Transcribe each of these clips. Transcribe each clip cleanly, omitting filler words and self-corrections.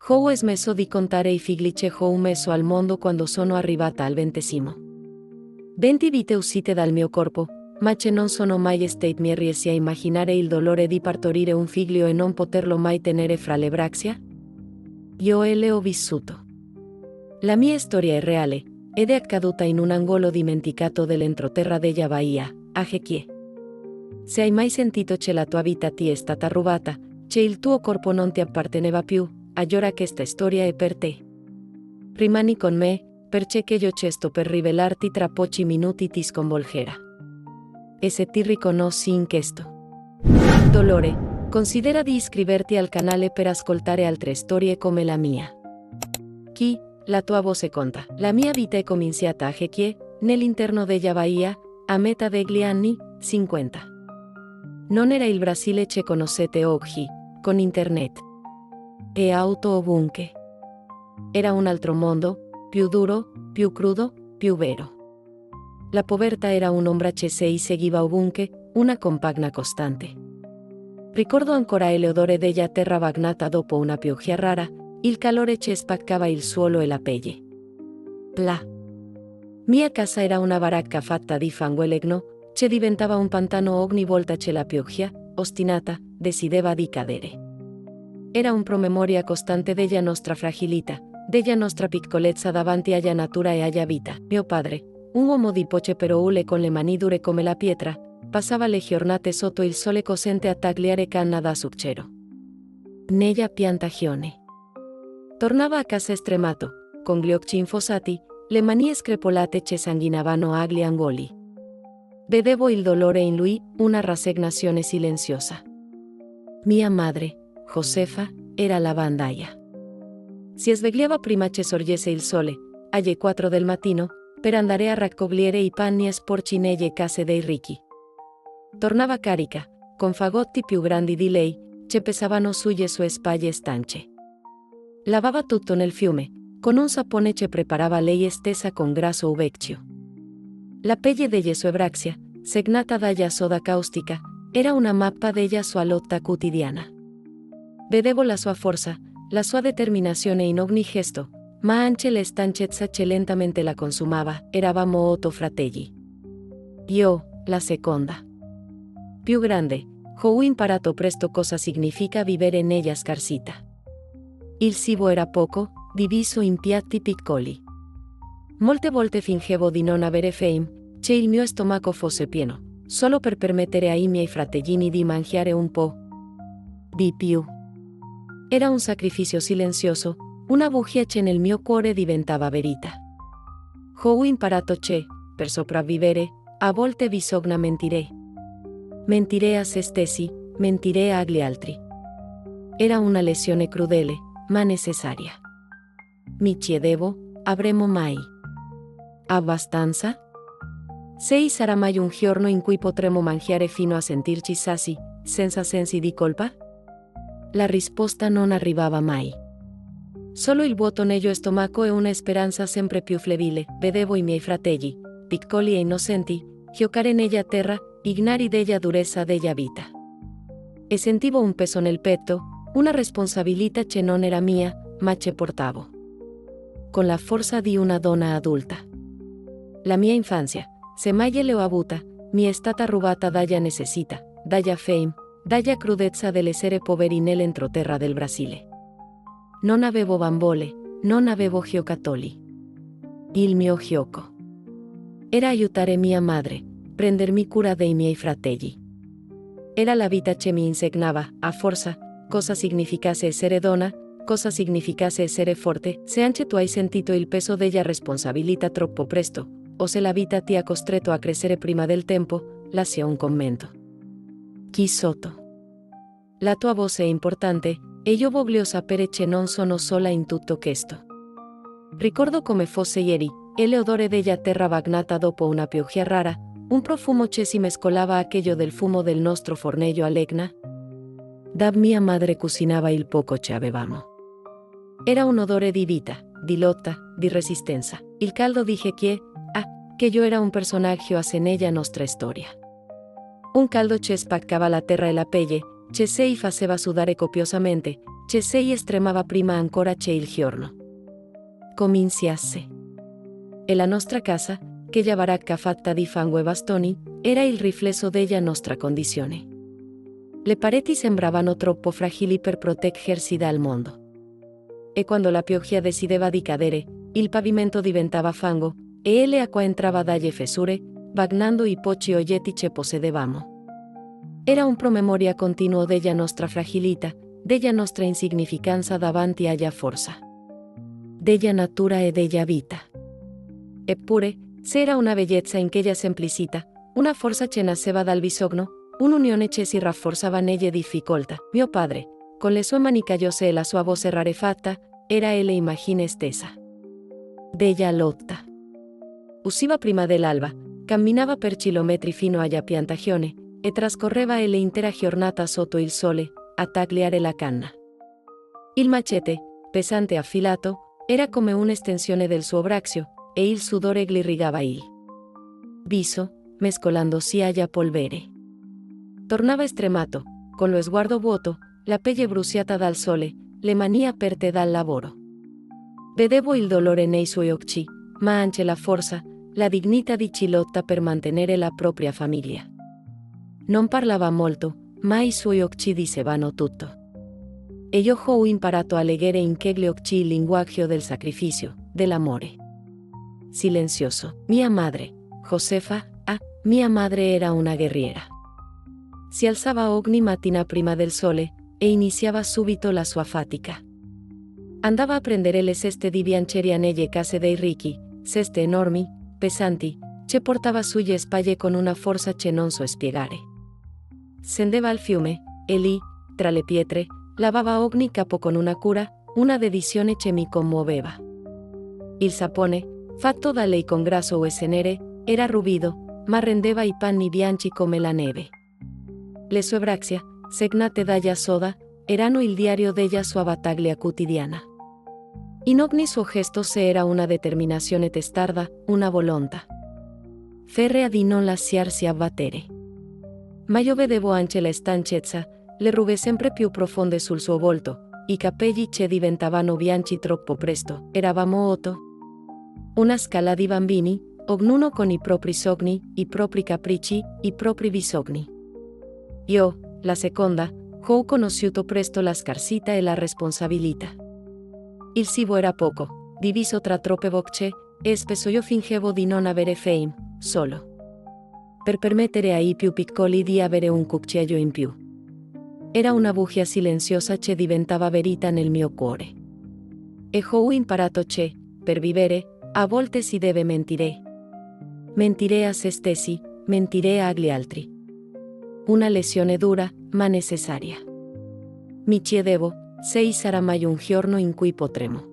Jou es meso di contare I figli jou meso al mondo quando sono arrivata al 20. 20 vite uscite dal mio corpo, ma che non sono mai state mi riesci a immaginare il dolore di partorire un figlio e non poterlo mai tenere fra le braccia? Io le ho vissuto. La mia storia è reale, ed è accaduta in un angolo dimenticato dell'entroterra della Bahia, a Jequié. Se hai mai sentito che la tua vita ti è stata rubata, che il tuo corpo non ti apparteneva più, allora questa storia è per te. Rimani con me, perché che io sto per rivelarti tra pochi minuti ti sconvolgerà. E se ti riconosci in questo dolore, considera di iscriverti al canale per ascoltare altre storie come la mia. Chi, la tua voce conta. La mia vita è cominciata a Jequié, nell'interno della Bahia, a metà degli anni 50. Non era il Brasile che conoscete oggi, con internet e auto ovunque. Era un altro mondo, più duro, più crudo, più vero. La povertà era un'ombra che si seguiva ovunque, una compagna costante. Ricordo ancora l'odore della terra bagnata dopo una pioggia rara, il calore che spaccava il suolo e la pelle. La mia casa era una baracca fatta di fango e legno, che diventava un pantano ogni volta che la pioggia, ostinata, decideva di cadere. Era un promemoria costante della nostra fragilità, della nostra piccolezza davanti alla natura e alla vita. Mio padre, un uomo di poche però ule con le mani dure come la pietra, passava le giornate sotto il sole cosente a tagliare canna da succhero. Nella piantagione. Tornava a casa stremato, con gli occhi infossati, le mani screpolate che sanguinavano agli angoli. Vedevo il dolore in lui, una rassegnazione silenziosa. Mia madre, Josefa, era la bandaia. Si svegliava prima che sorgesse il sole, alle 4 del mattino, per andare a raccogliere I panni sporchi nelle case dei ricchi. Tornava carica, con fagotti più grandi di lei, che pesavano sulle sue spalle stanche. Lavava tutto nel fiume, con un sapone che preparava lei stessa con grasso vecchio. La pelle delle sue braccia, segnata dalla soda caustica, era una mappa della sua lotta quotidiana. Vedevo la sua forza, la sua determinazione in ogni gesto, ma anche la stanchezza che lentamente la consumava. Eravamo 8 fratelli. Io, la seconda. Più grande, ho imparato presto cosa significa vivere nella scarsità. Il cibo era poco, diviso in piatti piccoli. Molte volte fingevo di non avere fame, che il mio stomaco fosse pieno, solo per permettere ai miei fratellini di mangiare un po' di più. Era un sacrificio silenzioso, una bugia che nel mio cuore diventava verità. Ho imparato che, per sopravvivere, a volte bisogna mentire. Mentire a se stessi, mentire agli altri. Era una lezione crudele, ma necessaria. Mi chiedevo, avremo mai abbastanza? Se sarà mai un giorno in cui potremo mangiare fino a sentirci sasi, senza sensi di colpa? La risposta non arrivava mai. Solo il vuoto nello stomaco e una speranza sempre più flebile. Vedevo I miei fratelli, piccoli e innocenti, giocare nella terra, ignari della durezza della vita. E sentivo un peso nel petto, una responsabilità che non era mia, ma che portavo. Con la forza di una donna adulta. La mia infanzia, se mai l'ho avuta, mi è stata rubata dalla necessità, dalla fame, dalla crudezza dell'essere poveri nell'entroterra del Brasile. Non avevo bambole, non avevo giocattoli. Il mio gioco era aiutare mia madre, prendermi cura dei miei fratelli. Era la vita che mi insegnava, a forza, cosa significasse essere donna, cosa significasse essere forte. Se anche tu hai sentito il peso della responsabilità troppo presto, o se la vita ti ha costretto a crescere prima del tempo, lascia un commento. Qui sotto. La tua voce è importante, e io voglio sapere che non sono sola in tutto questo. Ricordo come fosse ieri, l'odore della terra bagnata dopo una pioggia rara, un profumo che si mescolava a quello del fumo del nostro fornello a legna. Da mia madre cucinava il poco che avevamo. Era un odore di vita, di lotta, di resistenza. Il caldo di Jequié, che io era un personaggio a sé nella nostra storia. Un caldo che spaccava la terra e la pelle, che si faceva sudare copiosamente, che sei estremava prima ancora c'è il giorno. Cominciasse. E la nostra casa, che la baracca fatta di fango e bastoni, era il riflesso della nostra condizione. Le pareti sembravano troppo fragili per proteggersi dal mondo. E quando la pioggia decideva di cadere, il pavimento diventava fango, e le acqua entrava dalle fessure, bagnando i pochi oggetti che possedevamo. Era un promemoria continuo della nostra fragilità, della nostra insignificanza davanti alla forza. Della natura e della vita. Eppure, c'era una bellezza in quella semplicità, una forza che nasceva dal bisogno, un'unione che si rafforzava nelle difficoltà. Mio padre, con le sue mani callose e la sua voce rarefatta, era l'immagine stessa della lotta. Usciva prima dell'alba, camminava per chilometri fino alla piantagione, e trascorreva l'intera giornata sotto il sole, a tagliare la canna. Il macete, pesante e affilato, era come un'estensione del suo braccio, e il sudore gli irrigava il viso, mescolandosi alla polvere. Tornava stremato, con lo sguardo vuoto, la pelle bruciata dal sole, le mani aperte dal lavoro. Vedevo il dolore nei suoi occhi, ma anche la forza, la dignità di chi lotta per mantenere la propria famiglia. Non parlava molto, ma i suoi occhi dicevano tutto. E io ho imparato a leggere in quegli occhi il linguaggio del sacrificio, dell'amore. Silenzioso. Mia madre, Josefa, mia madre era una guerriera. Si alzava ogni mattina prima del sole, e iniziava subito la sua fatica. Andava a prendere le ceste di biancheria nelle case dei ricchi, ceste enormi, pesanti, che portava sulle spalle con una forza che non so spiegare. Scendeva al fiume, e lì, tra le pietre, lavava ogni capo con una cura, una dedizione che mi commuoveva. Il sapone, fatto da lei con grasso e nere, era ruvido, ma rendeva i panni bianchi come la neve. Le sue braccia, segnate dalla soda, erano il diario della sua battaglia quotidiana. In ogni suo gesto c'era una determinazione testarda, una volontà ferrea di non lasciarsi abbattere. Ma io vedevo anche la stanchezza, le rughe sempre più profonde sul suo volto, i capelli che diventavano bianchi troppo presto. Eravamo 8. Una scala di bambini, ognuno con i propri sogni, i propri capricci, i propri bisogni. Io, la seconda, ho conosciuto presto la scarsità e la responsabilità. Il cibo era poco, diviso tra troppe bocce, e spesso io fingevo di non avere fame, solo per permettere ai più piccoli di avere un cucchiaio in più. Era una bugia silenziosa che diventava verità nel mio cuore. E ho imparato che, per vivere, a volte si deve mentire. Mentire a se stessi, mentire agli altri. Una lezione dura, ma necessaria. Mi chiedevo, se sarà mai un giorno in cui potremo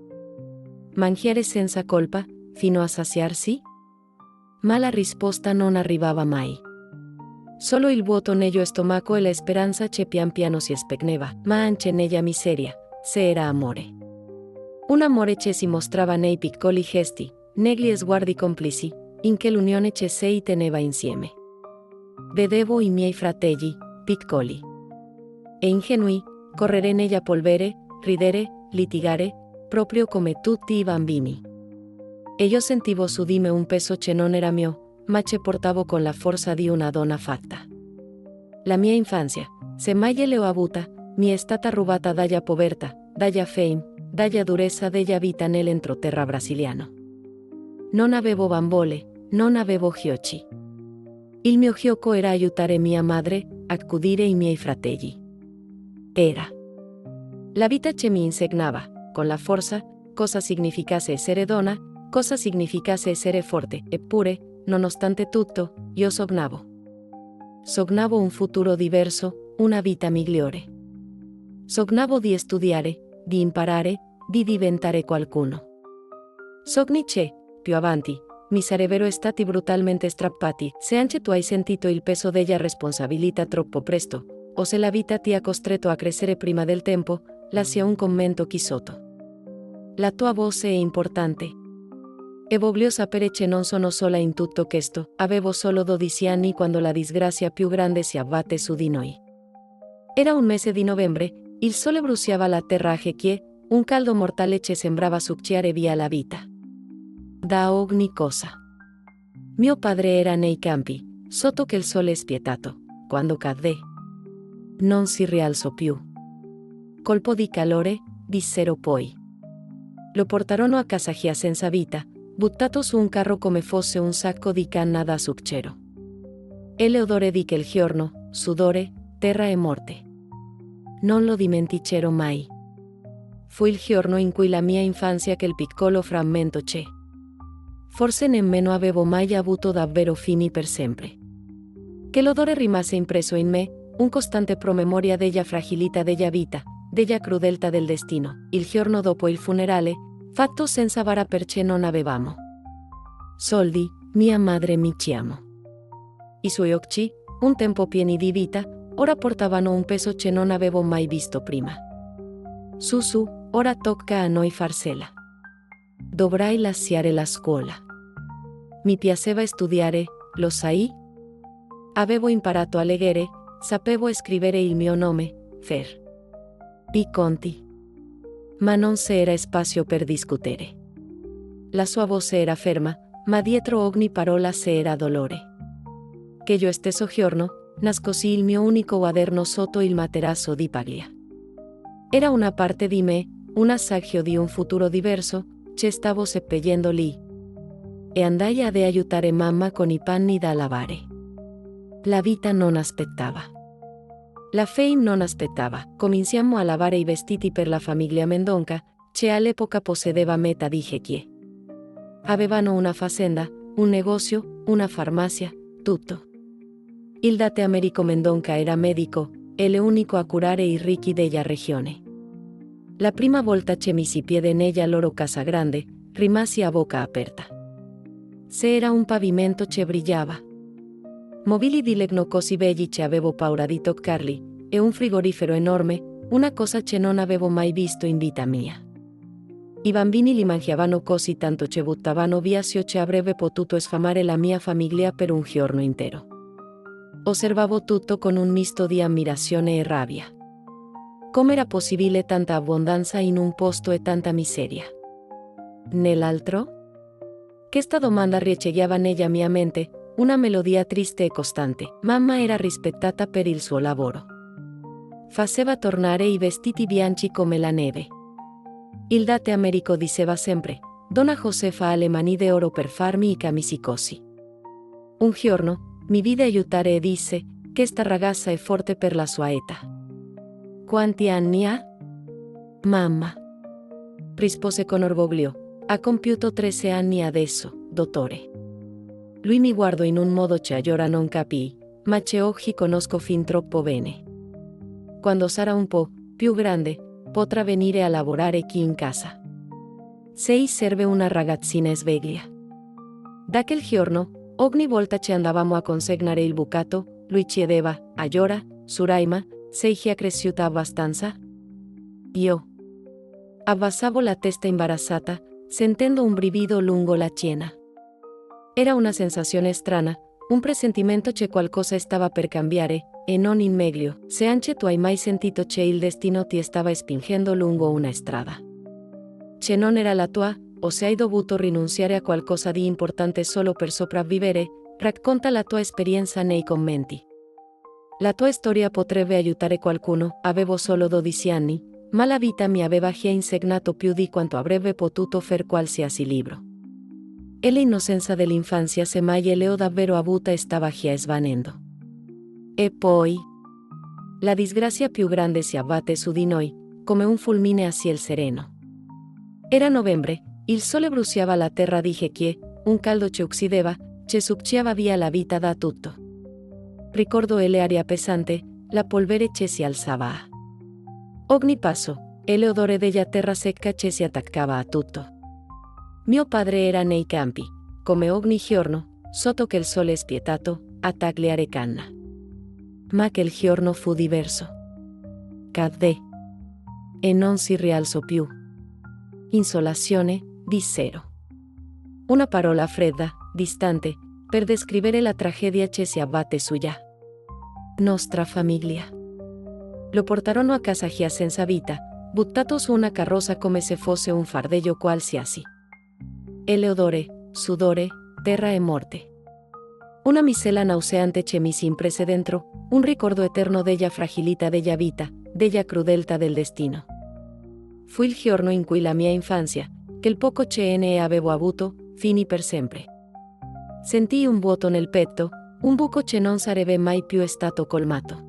mangiare senza colpa, fino a saziarsi? Ma la risposta non arrivava mai. Solo il vuoto nello stomaco e la speranza che pian piano si spegneva, ma anche nella miseria, se era amore. Un amore che si mostrava nei piccoli gesti, negli sguardi complici, in che l'unione che si teneva insieme. Vedevo i miei fratelli, piccoli e ingenui, correre nella polvere, ridere, litigare, proprio come tutti i bambini. E io sentivo su di me un peso che non era mio, ma che portavo con la forza di una donna fatta. La mia infanzia, se mai le ho avuta, mi è stata rubata dalla povertà, dalla fame, dalla durezza della vita nell'entroterra brasiliano. Non avevo bambole, non avevo giochi. Il mio gioco era aiutare mia madre, accudire i miei fratelli. Era la vita che mi insegnava, con la forza, cosa significasse essere donna, cosa significasse essere forte. Eppure, nonostante tutto, io sognavo. Sognavo un futuro diverso, una vita migliore. Sognavo di studiare, di imparare, di diventare qualcuno. Sogni che, più avanti, mi sarebbero stati brutalmente strappati. Se anche tu hai sentito il peso della responsabilità troppo presto, o se la vita ti ha costretto a crescere prima del tempo, lascia un commento qui sotto. La tua voce è importante. E voglio sapere che non sono sola in tutto questo. Avevo solo 12 anni quando la disgrazia più grande si abbatte su di noi. Era un mese di novembre, Il sole bruciava la terra a Jequie, un caldo mortale ci sembrava succhiare via la vita. Da ogni cosa. Mio padre era nei campi, sotto che il sole spietato, quando cadde. Non si rialzò più. Colpo di calore, dissero poi. Lo portarono a casa già senza vita, buttato su un carro come fosse un sacco di canna da succhero. E l'odore di quel giorno, sudore, terra e morte. Non lo dimenticherò mai. Fu il giorno in cui la mia infanzia quel piccolo frammento c'è. Forse nemmeno avevo mai avuto davvero fini per sempre. Che l'odore rimase impresso in me, un costante promemoria della fragilità della vita, della crudeltà del destino. Il giorno dopo il funerale, fatto senza vara perché non avevamo soldi, mia madre mi chiamò. I suoi occhi, un tempo pieni di vita, ora portavano un peso che non avevo mai visto prima. Su, ora tocca a noi farsela. Dovrai lasciare la scuola. Mi piaceva studiare, lo sai? Avevo imparato a leggere, sapevo scrivere il mio nome, Fer. I conti. Ma non c'era spazio per discutere. La sua voce era ferma, ma dietro ogni parola c'era dolore. Che io stesso giorno, nascosi il mio unico quaderno sotto il materasso di paglia. Era una parte di me, un assaggio di un futuro diverso, che stavo seppellendo lì. E andai ad aiutare mamma con i panni da lavare. La vita non aspettava. La Fame non aspettava. Cominciamo a lavare i vestiti per la famiglia Mendonca, che all'epoca possedeva metà di Jequie. Avevano una fazenda, un negozio, una farmacia, tutto. Il date Americo Mendonca era medico, e l'unico a curare i ricchi della regione. La prima volta che misi piede nella loro casa grande, rimasi a bocca aperta. C'era un pavimento che brillava. Mobili di legno così belli che avevo paura di toccarli, e un frigorifero enorme, una cosa che non avevo mai visto in vita mia. I bambini li mangiavano così tanto che buttavano via se che avrebbe potuto sfamare la mia famiglia per un giorno intero. Osservavo tutto con un misto di ammirazione e rabbia. Com'era possibile tanta abbondanza in un posto e tanta miseria? Nell'altro? Questa domanda riecheggiava nella mia mente, una melodia triste e costante. Mamma era rispettata per il suo lavoro. Faceva tornare i vestiti bianchi come la neve. Il date Americo diceva sempre, Donna Josefa ha le mani d'oro per farmi i camisi così. Un giorno, mi vide aiutare e disse, questa ragazza è forte per la sua età. Quanti anni ha? Mamma. Rispose con orgoglio, ha compiuto 13 anni adesso, dottore. Lui mi guardò in un modo che allora non capii, ma che oggi conosco fin troppo bene. Quando sarà un po' più grande, potrà venire a lavorare qui in casa. Sei serve una ragazzina sveglia. Da quel giorno, ogni volta che andavamo a consegnare il bucato, lui chiedeva, allora, Suraima, sei già cresciuta abbastanza? Io abbassavo la testa imbarazzata, sentendo un brivido lungo la schiena. Era una sensazione strana, un presentimento che qualcosa stava per cambiare, e non in meglio. Se anche tu hai mai sentito che il destino ti stava spingendo lungo una strada che non era la tua, o se hai dovuto rinunciare a qualcosa di importante solo per sopravvivere, racconta la tua esperienza nei commenti. La tua storia potrebbe aiutare qualcuno. Avevo solo 12 anni, ma la vita mi aveva già insegnato più di quanto avrebbe potuto fare qualsiasi libro. E l'innocenza dell'infanzia, se mai le ho davvero avuta, stava già svanendo. E poi la disgrazia più grande si abbatte su di noi, come un fulmine a ciel sereno. Era novembre, il sole bruciava la terra di Jequie, un caldo che uccideva, che succhiava via la vita da tutto. Ricordo l'aria pesante, la polvere che si alzava a ogni passo, e l'odore della terra secca che si attaccava a tutto. Mio padre era nei campi, come ogni giorno, sotto quel sole spietato, a tagliare canna. Ma quel giorno fu diverso. Cadde. E non si rialzò più. Insolazione, dissero. Una parola fredda, distante, per descrivere la tragedia che si abbatte sulla nostra famiglia. Lo portarono a casa gia senza vita, buttato su una carroza come se fosse un fardello qualsiasi. Eleodore, sudore, terra e morte. Una miscela nauseante che mi si imprese dentro, un ricordo eterno della fragilità della vita, della crudeltà del destino. Fu il giorno in cui la mia infanzia, che il poco che ne avevo avuto, finì per sempre. Sentii un vuoto nel petto, un buco che non sarebbe mai più stato colmato.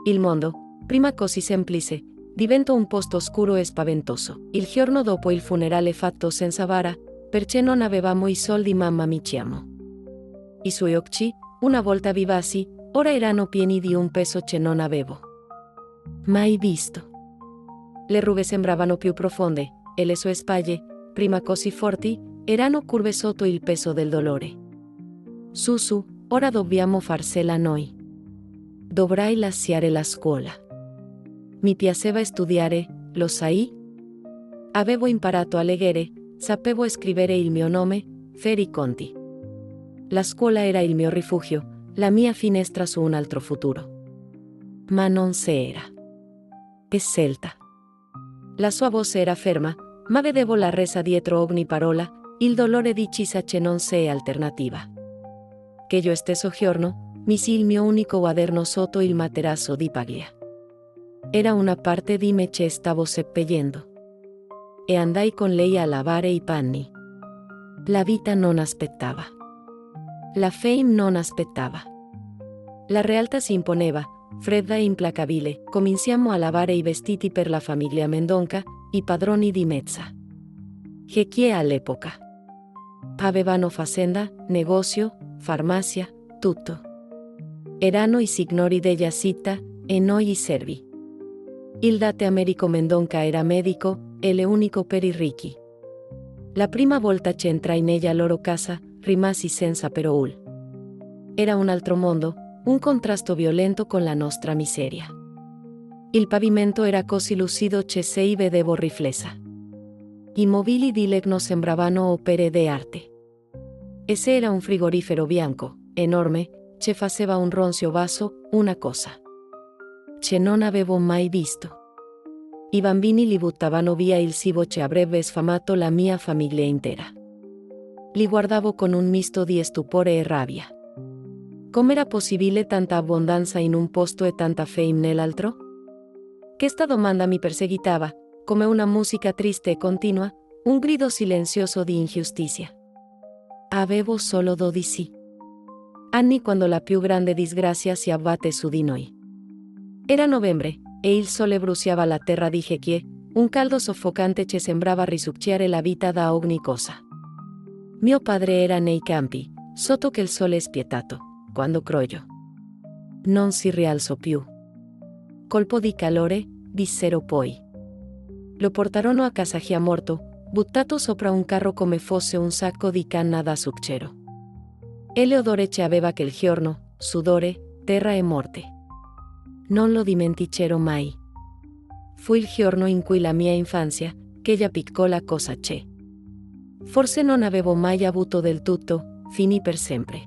Il mondo, prima così semplice, diventò un posto oscuro e spaventoso. Il giorno dopo il funerale fatto senza vara, perché non avevamo i soldi mamma mi chiamò. I suoi occhi, una volta vivaci, ora erano pieni di un peso che non avevo mai visto. Le rughe sembravano più profonde, e le sue spalle, prima così forti, erano curve sotto il peso del dolore. Su, ora dobbiamo farsela noi. Dovrai lasciare la scuola. Mi piaceva studiare, lo sai? Avevo imparato a leggere, sapevo scrivere il mio nome, Fer i conti. La scuola era il mio rifugio, la mia finestra su un altro futuro. Ma non se era. Che scelta. La sua voce era ferma, ma vedevo la resa dietro ogni parola, il dolore di chissà che non c'è alternativa. Che io stesso giorno, misi il mio unico quaderno sotto il materasso di paglia. Era una parte di me che stavo seppellendo. E andai con lei a lavare i panni. La vita non aspettava. La fame non aspettava. La realtà si imponeva, fredda e implacabile. Cominciamo a lavare i vestiti per la famiglia Mendonca, i padroni di Mezza. Che chi all'epoca avevano fazenda, negozio, farmacia, tutto. Erano i signori della città, e noi i servi. Il date Americo Mendonca era medico, e l'unico per i ricchi. La prima volta che entrai nella loro casa, rimasi senza parole. Era un altro mondo, un contrasto violento con la nostra miseria. Il pavimento era così lucido che si vedevo riflessa. I mobili di legno sembravano opere d'arte. E se era un frigorifero bianco, enorme, che faceva un ronzio basso, una cosa che non avevo mai visto. I bambini li buttavano via il cibo che avrebbe sfamato la mia famiglia intera. Li guardavo con un misto di stupore e rabbia. Com'era possibile tanta abbondanza in un posto e tanta fame nell'altro? Questa domanda mi perseguitava, come una musica triste e continua, un grido silenzioso di ingiustizia. Avevo solo 12 anni quando la più grande disgrazia si abbatte su di noi. Era novembre, e il sole bruciava la terra di Jequié, un caldo soffocante che sembrava risucchiare la vita da ogni cosa. Mio padre era nei campi, sotto che il sole spietato, quando crollò. Non si rialzò più. Colpo di calore, dissero poi. Lo portarono a casa già morto, buttato sopra un carro come fosse un sacco di canna da zucchero. Eleodore che aveva quel giorno, sudore, terra e morte. Non lo dimenticherò mai. Fu il giorno in cui la mia infanzia, quella piccola cosa c'è. Forse non avevo mai avuto del tutto, finì per sempre.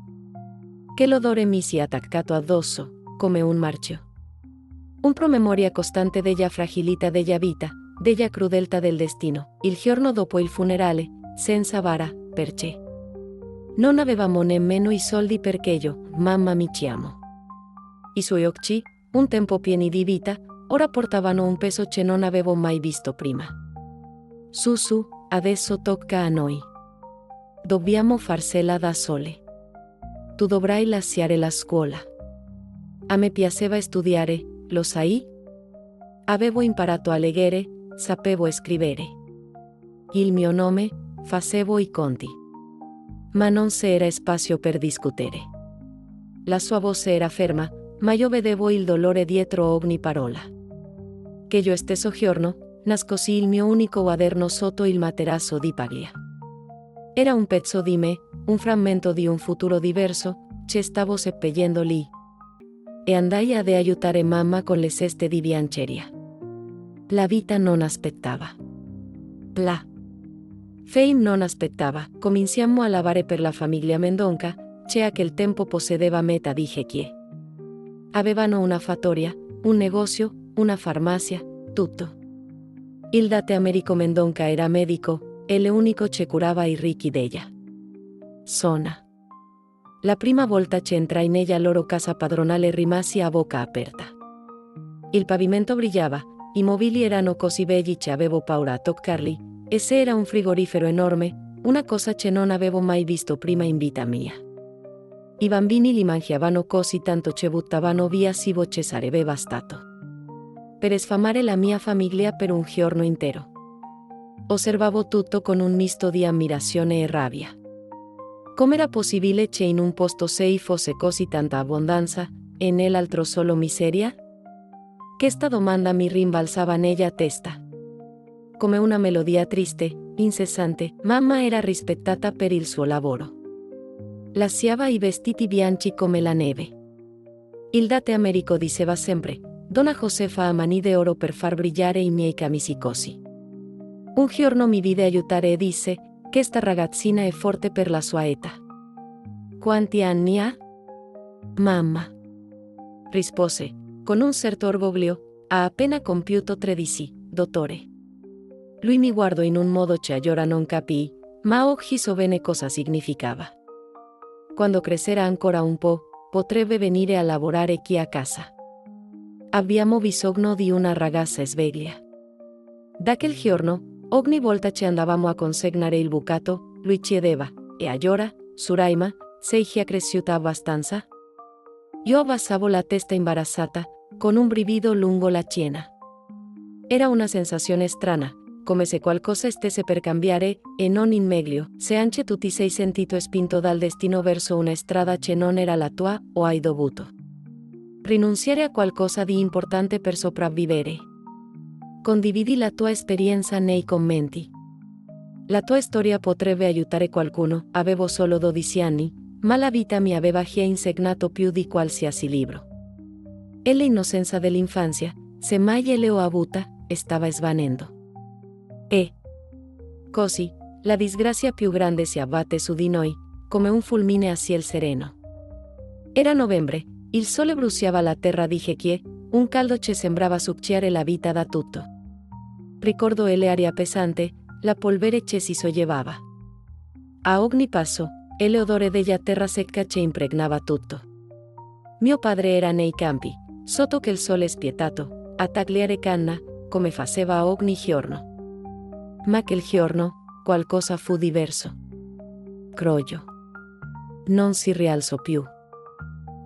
Che l'odore mi si attaccato addosso, come un marchio. Un promemoria costante della fragilità della vita, della crudeltà del destino. Il giorno dopo il funerale, senza vara, perché non avevamo nemmeno i soldi perché io, mamma mi chiamo. I suoi occhi, un tempo pieni di vita, ora portavano un peso che non avevo mai visto prima. Su, adesso tocca a noi. Dobbiamo farsela da sole. Tu dovrai lasciare la scuola. A me piaceva studiare, lo sai? Avevo imparato a leggere, sapevo scrivere. Il mio nome, facevo i conti. Ma non c'era spazio per discutere. La sua voce era ferma, ma io vedevo il dolore dietro ogni parola. Che io stesso giorno, nascosi il mio unico quaderno sotto il materasso di paglia. Era un pezzo di me, un frammento di un futuro diverso, che stavo seppellendo lì. E andai ad aiutare mamma con le ceste di biancheria. La vita non aspettava. La fame non aspettava. Cominciamo a lavare per la famiglia Mendonca, che a quel tempo possedeva metà di Jequié. Avevano una fattoria, un negozio, una farmacia, tutto. Il date Americo Mendonca era medico, e le unico che curava i ricchi d'ella. Sona. La prima volta che entrai nella loro casa padronale rimasi a bocca aperta. Il pavimento brillava, i mobili erano così belli che avevo paura a toccarli, e se era un frigorifero enorme, una cosa che non avevo mai visto prima in vita mia. I bambini li mangiavano così tanto che buttavano via cibo che sarebbe bastato per sfamare la mia famiglia per un giorno intero. Osservavo tutto con un misto di ammirazione e rabbia. Com'era possibile che in un posto sei fosse così tanta abbondanza, e nell'altro solo miseria? Questa domanda mi rimbalzava nella testa. Come una melodia triste, incessante, mamma era rispettata per il suo lavoro. Lasciava i vestiti bianchi come la neve. Il date Americo diceva sempre: Donna Josefa ha mani d'oro per far brillare i miei camisi così. Un giorno mi vide aiutare e disse: questa ragazzina è forte per la sua età. Quanti anni ha? Mamma, rispose, con un certo orgoglio: ha appena compiuto 13, dottore. Lui mi guardò in un modo che allora non capii, ma oggi so bene cosa significava. Quando crescerà ancora un po', potrebbe venire a lavorare qui a casa. Abbiamo bisogno di una ragazza sveglia. Da quel giorno, ogni volta che andavamo a consegnare il bucato, lui chiedeva: e allora, Suraima, sei già cresciuta abbastanza? Io abbassavo la testa imbarazzata, con un brivido lungo la schiena. Era una sensazione strana, come se qualcosa stesse per cambiare, e non in meglio, se anche tu ti sei sentito spinto dal destino verso una strada che non era la tua, o hai dovuto rinunciare a qualcosa di importante per sopravvivere. Condividi la tua esperienza nei commenti. La tua storia potrebbe aiutare qualcuno. Avevo solo 12 anni, ma la vita mi aveva già insegnato più di qualsiasi libro. E l'innocenza dell'infanzia, se mai l'ho avuta, stava svanendo. E così, la disgrazia più grande si abbatte su di noi, come un fulmine a ciel sereno. Era novembre, il sole bruciava la terra di Jequie, un caldo che sembrava succhiare la vita da tutto. Ricordo l'aria pesante, la polvere che si sollevava. A ogni passo, l'odore della terra secca che impregnava tutto. Mio padre era nei campi, sotto che il sole spietato, a tagliare canna, come faceva ogni giorno. Ma quel giorno, qualcosa fu diverso. Crollò. Non si rialzò più.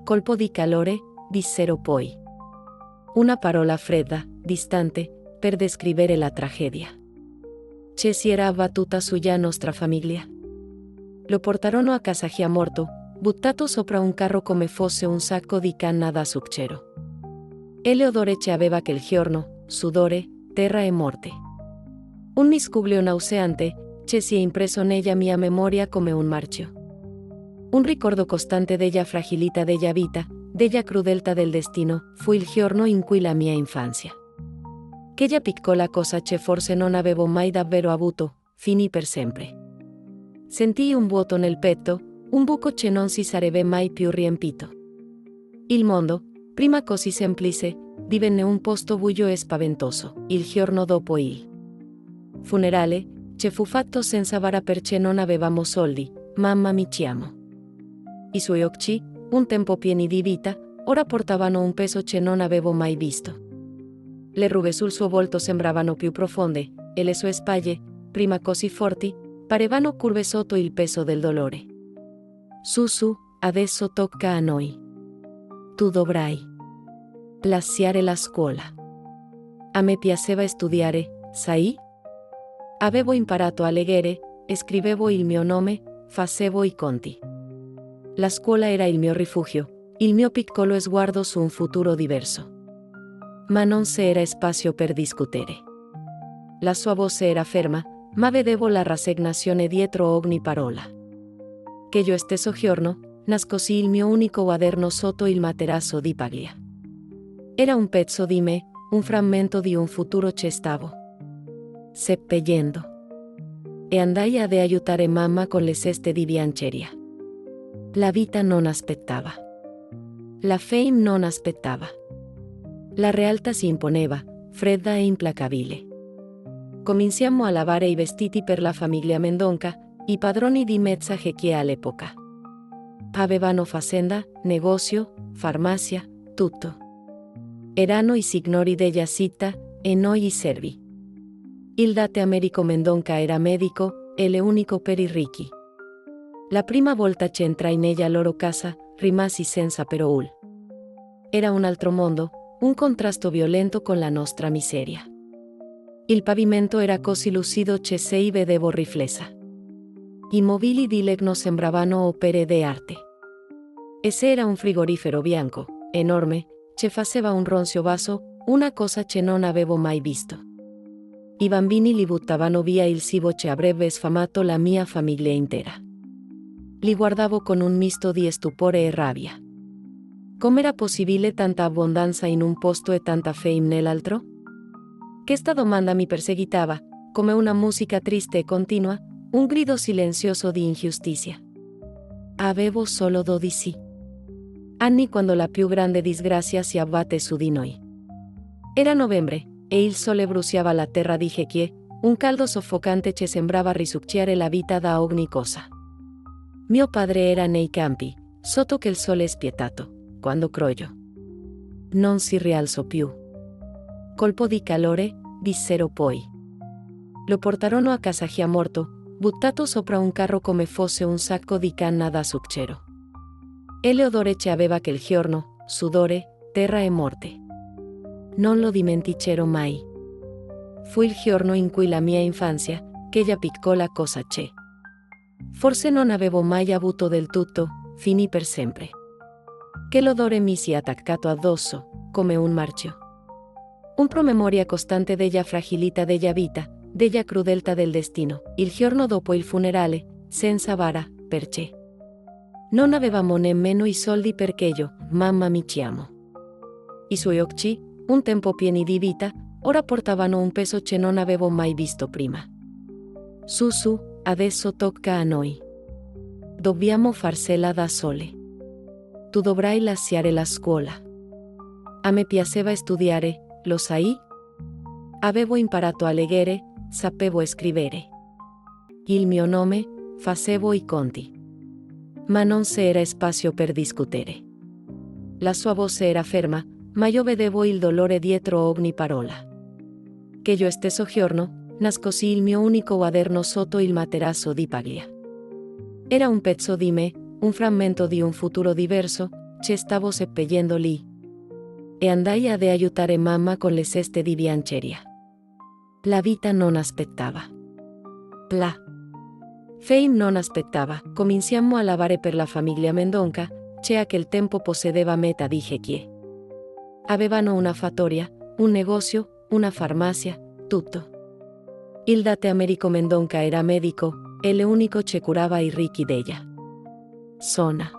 Colpo di calore, dissero poi. Una parola fredda, distante, per descrivere la tragedia. Che si era abbattuta sulla nostra famiglia. Lo portarono a casa già morto, buttato sopra un carro come fosse un sacco di canna da succhero. E l'odore che aveva quel giorno, sudore, terra e morte. Un miscuglio nauseante, che si è impresso nella mia memoria come un marchio. Un ricordo costante della fragilità della vita, della crudeltà del destino, fu il giorno in cui la mia infanzia. Quella piccola cosa che forse non avevo mai davvero avuto, finì per sempre. Sentii un vuoto nel petto, un buco che non si sarebbe mai più riempito. Il mondo, prima così semplice, divenne un posto buio e spaventoso, il giorno dopo il funerale, che fu fatto senza bara perché non avevamo soldi, mamma mi chiamò. I suoi occhi, un tempo pieni di vita, ora portavano un peso che non avevo mai visto. Le rughe sul suo volto sembravano più profonde, e le sue spalle, prima così forti, parevano curve sotto il peso del dolore. Su, adesso tocca a noi. Tu dovrai lasciare la scuola. A me piaceva studiare, sai? Avevo imparato a leggere, scrivevo il mio nome, facevo i conti. La scuola era il mio rifugio, il mio piccolo sguardo su un futuro diverso. Ma non c'era spazio per discutere. La sua voce era ferma, ma vedevo la rassegnazione dietro ogni parola. Quello stesso giorno, nascosi il mio unico quaderno sotto il materasso di paglia. Era un pezzo di me, un frammento di un futuro che stavo seppellendo. E andai ad aiutare mamma con le ceste di biancheria. La vita non aspettava. La fame non aspettava. La realtà si imponeva, fredda e implacabile. Cominciamo a lavare i vestiti per la famiglia Mendonca, i padroni di mezza Chequia all'epoca. Avevano fazenda, negozio, farmacia, tutto. Erano i signori della città, e noi i servi. Il date Americo Mendonca era medico, e l'unico per i ricchi. La prima volta c'entrai nella loro casa, rimasi senza parole. Era un altro mondo, un contrasto violento con la nostra miseria. Il pavimento era così lucido che si vedevo riflessa. I mobili di legno sembravano opere d'arte. Ese era un frigorifero bianco, enorme, che faceva un ronzio vaso, una cosa che non avevo mai visto. I bambini li buttavano via il cibo che avrebbe sfamato la mia famiglia intera. Li guardavo con un misto di stupore e rabbia. Com'era possibile tanta abbondanza in un posto e tanta fame nell'altro? Questa domanda mi perseguitava, come una musica triste e continua, un grido silenzioso di ingiustizia. Avevo solo 12 anni quando la più grande disgrazia si abbatte su di noi. Era novembre, e il sole bruciava la terra di Chequia, un caldo soffocante che sembrava risucchiare la vita da ogni cosa. Mio padre era nei campi, sotto che il sole spietato, quando crollò. Non si rialzò più. Colpo di calore, dissero poi. Lo portarono a casa già morto, buttato sopra un carro come fosse un sacco di canna da zucchero. E l'odore che aveva quel giorno, sudore, terra e morte. Non lo dimenticherò mai. Fu il giorno in cui la mia infanzia, quella piccola cosa c'è. Forse non avevo mai avuto del tutto, finì per sempre. Che l'odore mi si è attaccato addosso, come un marchio. Un promemoria costante della fragilità della vita, della crudeltà del destino, il giorno dopo il funerale, senza bara, perché non avevamo nemmeno i soldi perché io, mamma mi chiamo. I suoi occhi, un tempo pieni di vita, ora portavano un peso che non avevo mai visto prima. Su, adesso tocca a noi. Dobbiamo farsela da sole. Tu dovrai lasciare la scuola. A me piaceva studiare, lo sai? Avevo imparato a leggere, sapevo scrivere. Il mio nome, facevo i conti. Ma non c'era spazio per discutere. La sua voce era ferma, ma io vedevo il dolore dietro ogni parola. Che io stesso giorno, nascosi il mio unico quaderno sotto il materasso di paglia. Era un pezzo di me, un frammento di un futuro diverso, che stavo seppellendo lì. E andai ad aiutare mamma con le ceste di biancheria. La vita non aspettava. La fame non aspettava, cominciamo a lavare per la famiglia Mendonca, che a quel tempo possedeva metà di Chequia. Avevano una fattoria, un negozio, una farmacia, tutto. Il date Americo Mendonca era medico, e l'unico che curava i ricchi della zona.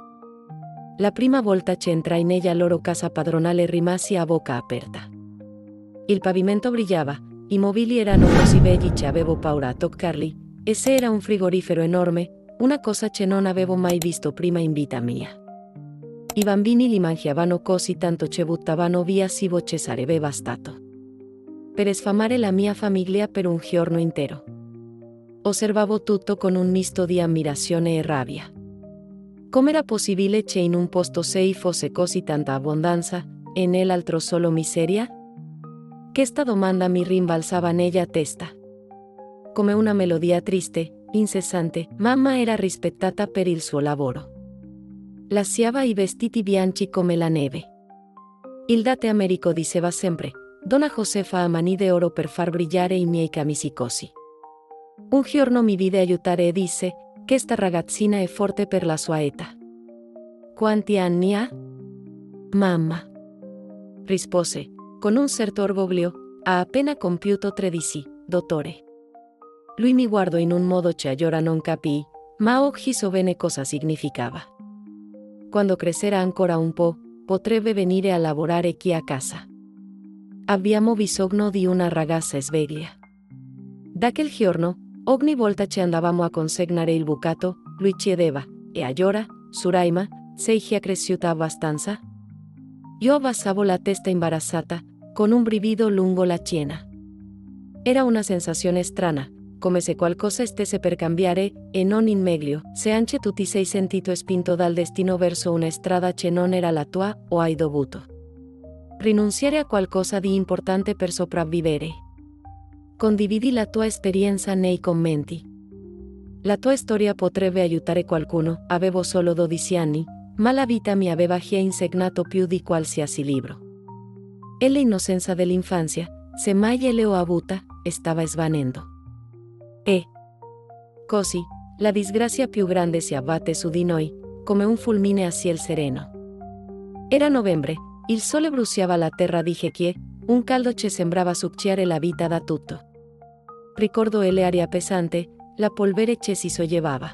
La prima volta che entrai nella loro casa padronale rimasi a bocca aperta. Il pavimento brillava, i mobili erano così belli che avevo paura a toccarli, e se era un frigorifero enorme, una cosa che non avevo mai visto prima in vita mia. I bambini li mangiavano così tanto che buttavano via cibo che sarebbe bastato per sfamare la mia famiglia per un giorno intero. Osservavo tutto con un misto di ammirazione e rabbia. Com'era possibile che in un posto sei fosse così tanta abbondanza, e nell'altro solo miseria? Questa domanda mi rimbalzava nella testa. Come una melodia triste, incessante, mamma era rispettata per il suo lavoro. Lasciava i vestiti bianchi come la neve. Il date Americo diceva sempre, Donna Josefa ha mani d'oro per far brillare i miei camisicosi. Un giorno mi vide aiutare e disse, questa ragazzina è forte per la sua età. Quanti anni ha? Mamma. Rispose, con un certo orgoglio, ha appena compiuto 13, dottore. Lui mi guardò in un modo che allora non capii, ma oggi so bene cosa significava. Quando crescerà ancora un po', potrebbe venire a lavorare qui a casa. Abbiamo bisogno di una ragazza sveglia. Da quel giorno, ogni volta che andavamo a consegnare il bucato, lui chiedeva, e allora, Suraima, sei già cresciuta abbastanza? Io abbassavo la testa imbarazzata, con un brivido lungo la schiena. Era una sensazione strana, come se qualcosa stesse per cambiare, e non in meglio, se anche tu ti sei sentito spinto dal destino verso una strada che non era la tua, o hai dovuto rinunciare a qualcosa di importante per sopravvivere. Condividi la tua esperienza nei commenti. La tua storia potrebbe aiutare qualcuno. Avevo solo 12 anni, ma la vita mi aveva già insegnato più di qualsiasi libro. E l'innocenza dell'infanzia, se mai l'ho avuta, stava svanendo. E così, la disgrazia più grande si abbatte su di noi, come un fulmine a ciel sereno. Era novembre, il sole bruciava la terra di Jequié, un caldo che sembrava succhiare la vita da tutto. Ricordo l'aria pesante, la polvere che si sollevava.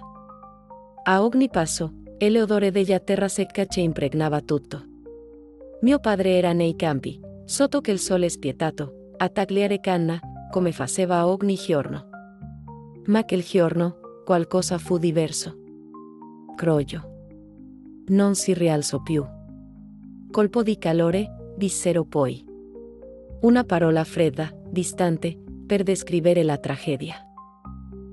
A ogni passo, l'odore della terra secca che impregnava tutto. Mio padre era nei campi, sotto che il sole spietato, a tagliare canna, come faceva ogni giorno. Ma quel giorno, qualcosa fu diverso. Crollò. Non si rialzò più. Colpo di calore, dissero poi. Una parola fredda, distante, per descrivere la tragedia.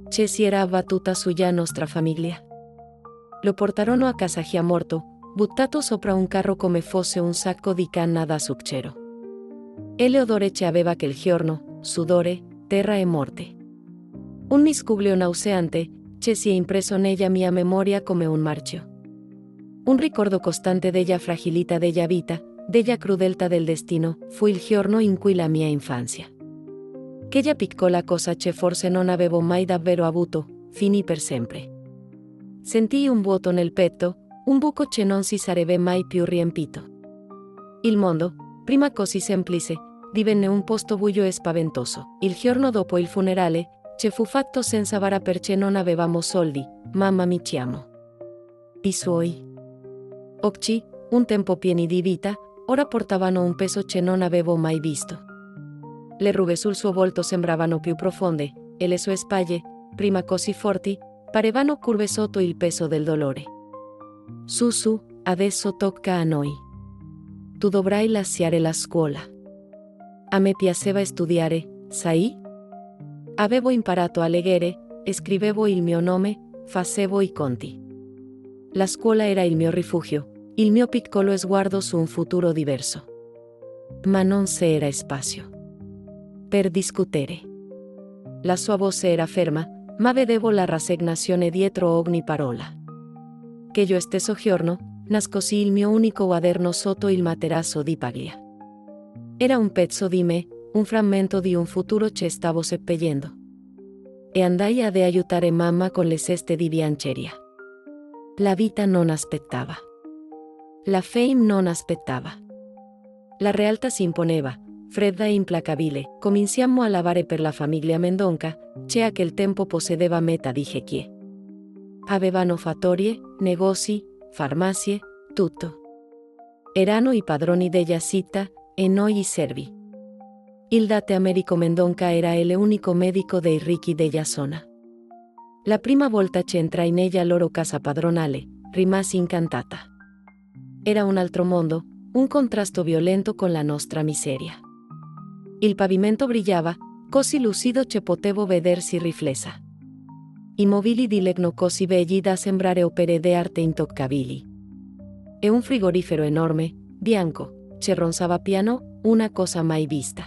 Che si era abbattuta sulla nostra famiglia. Lo portarono a casa già morto, buttato sopra un carro come fosse un sacco di canna da succhero. E l'odore che aveva quel giorno, sudore, terra e morte. Un miscuglio nauseante, che si è impresso nella mia memoria come un marchio. Un ricordo costante della fragilità della vita, della crudeltà del destino, fu il giorno in cui la mia infanzia. Quella piccola cosa che forse non avevo mai davvero avuto, finì per sempre. Sentii un vuoto nel petto, un buco che non si sarebbe mai più riempito. Il mondo, prima così semplice, divenne un posto buio e spaventoso. Il giorno dopo il funerale, che fu fatto senza bara perché non avevamo soldi, mamma mi chiamò. I suoi occhi, un tempo pieni di vita, ora portavano un peso che non avevo mai visto. Le rughe sul suo volto sembravano più profonde, e le sue spalle, prima così forti, parevano curve sotto il peso del dolore. Su, adesso tocca a noi. Tu dovrai lasciare la scuola. A me piaceva studiare, sai? Avevo imparato a leggere, scrivevo il mio nome, facevo i conti. La scuola era il mio rifugio, il mio piccolo sguardo su un futuro diverso. Ma non c'era spazio per discutere. La sua voce era ferma, ma vedevo la rassegnazione dietro ogni parola. Quello stesso giorno, nascosi il mio unico quaderno sotto il materasso di paglia. Era un pezzo di me, un frammento di un futuro che stavo seppellendo. E andai ad aiutare mamma con le ceste di biancheria. La vita non aspettava. La fame non aspettava. La realtà si imponeva, fredda e implacabile. Cominciammo a lavare per la famiglia Mendonca, che a quel tempo possedeva metà di Jequié. Avevano fattorie, negozi, farmacie, tutto. Erano i padroni della città, e noi i servi. Il date Americo Mendonca era l'unico medico dei ricchi della zona. La prima volta che entrai nella loro casa padronale, rimasi incantata. Era un altro mondo, un contrasto violento con la nostra miseria. Il pavimento brillava, così lucido che potevo vedersi riflessa. I mobili di legno così belli da sembrare opere d'arte intoccabili. E un frigorifero enorme, bianco, che ronzava piano, una cosa mai vista.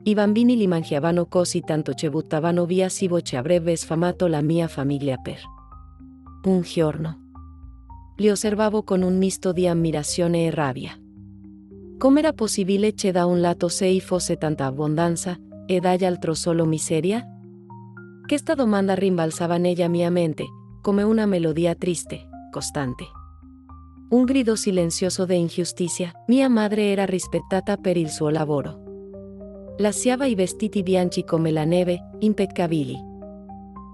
I bambini li mangiavano così tanto che buttavano via cibo che avrebbe sfamato la mia famiglia per un giorno. Li osservavo con un misto di ammirazione e rabbia. Com'era possibile che da un lato ci fosse tanta abbondanza, e dall'altro solo miseria? Questa domanda rimbalzava nella mia mente, come una melodia triste, costante. Un grido silenzioso di ingiustizia. Mia madre era rispettata per il suo lavoro. Lasciava i vestiti bianchi come la neve, impeccabili.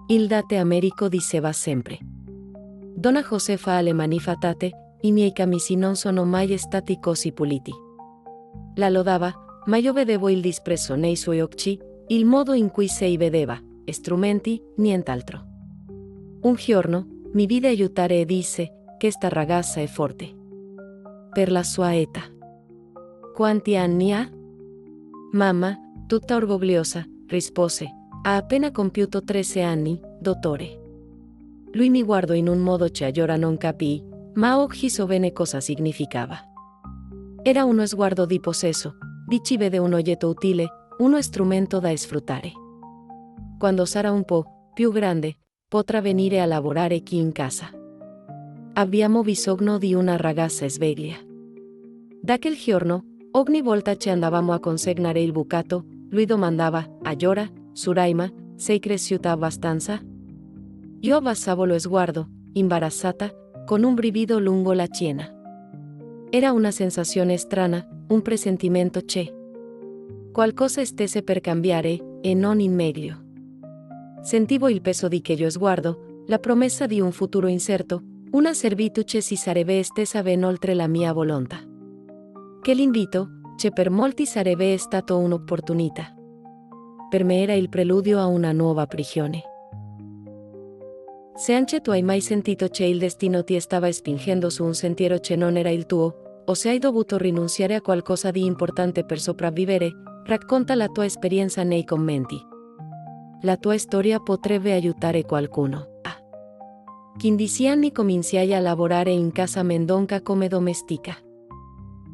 Il date Americo diceva sempre: Donna Josefa ha le mani fatate, i miei camisi non sono mai stati così puliti. La lodava, ma io vedevo il disprezzo nei suoi occhi, il modo in cui si vedeva, strumenti, nient'altro. Un giorno, mi vide aiutare e disse: Questa ragazza è forte. Per la sua età. Quanti anni ha? Mamma, tutta orgogliosa, rispose, ha appena compiuto 13 anni, dottore. Lui mi guardò in un modo che allora non capii, ma oggi so bene cosa significava. Era uno sguardo di possesso, di ci vede un oggetto utile, uno strumento da sfruttare. Quando sarà un po' più grande, potrà venire a lavorare qui in casa. Abbiamo bisogno di una ragazza sveglia. Da quel giorno, ogni volta che andavamo a consegnare il bucato, lui domandava, allora, Suraima, sei cresciuta abbastanza? Io abbassavo lo sguardo, imbarazzata, con un brivido lungo la schiena. Era una sensazione strana, un presentimento che qualcosa stesse per cambiare, e non in meglio. Sentivo il peso di quello sguardo, la promessa di un futuro incerto, una servitù che si sarebbe estesa ben oltre la mia volontà. Che l'invito, che per molti sarebbe stato un'opportunità. Per me era il preludio a una nuova prigione. Se anche tu hai mai sentito che il destino ti stava spingendo su un sentiero che non era il tuo, o se hai dovuto rinunciare a qualcosa di importante per sopravvivere, racconta la tua esperienza nei commenti. La tua storia potrebbe aiutare qualcuno. A 15 anni cominciai a lavorare in casa Mendonca come domestica.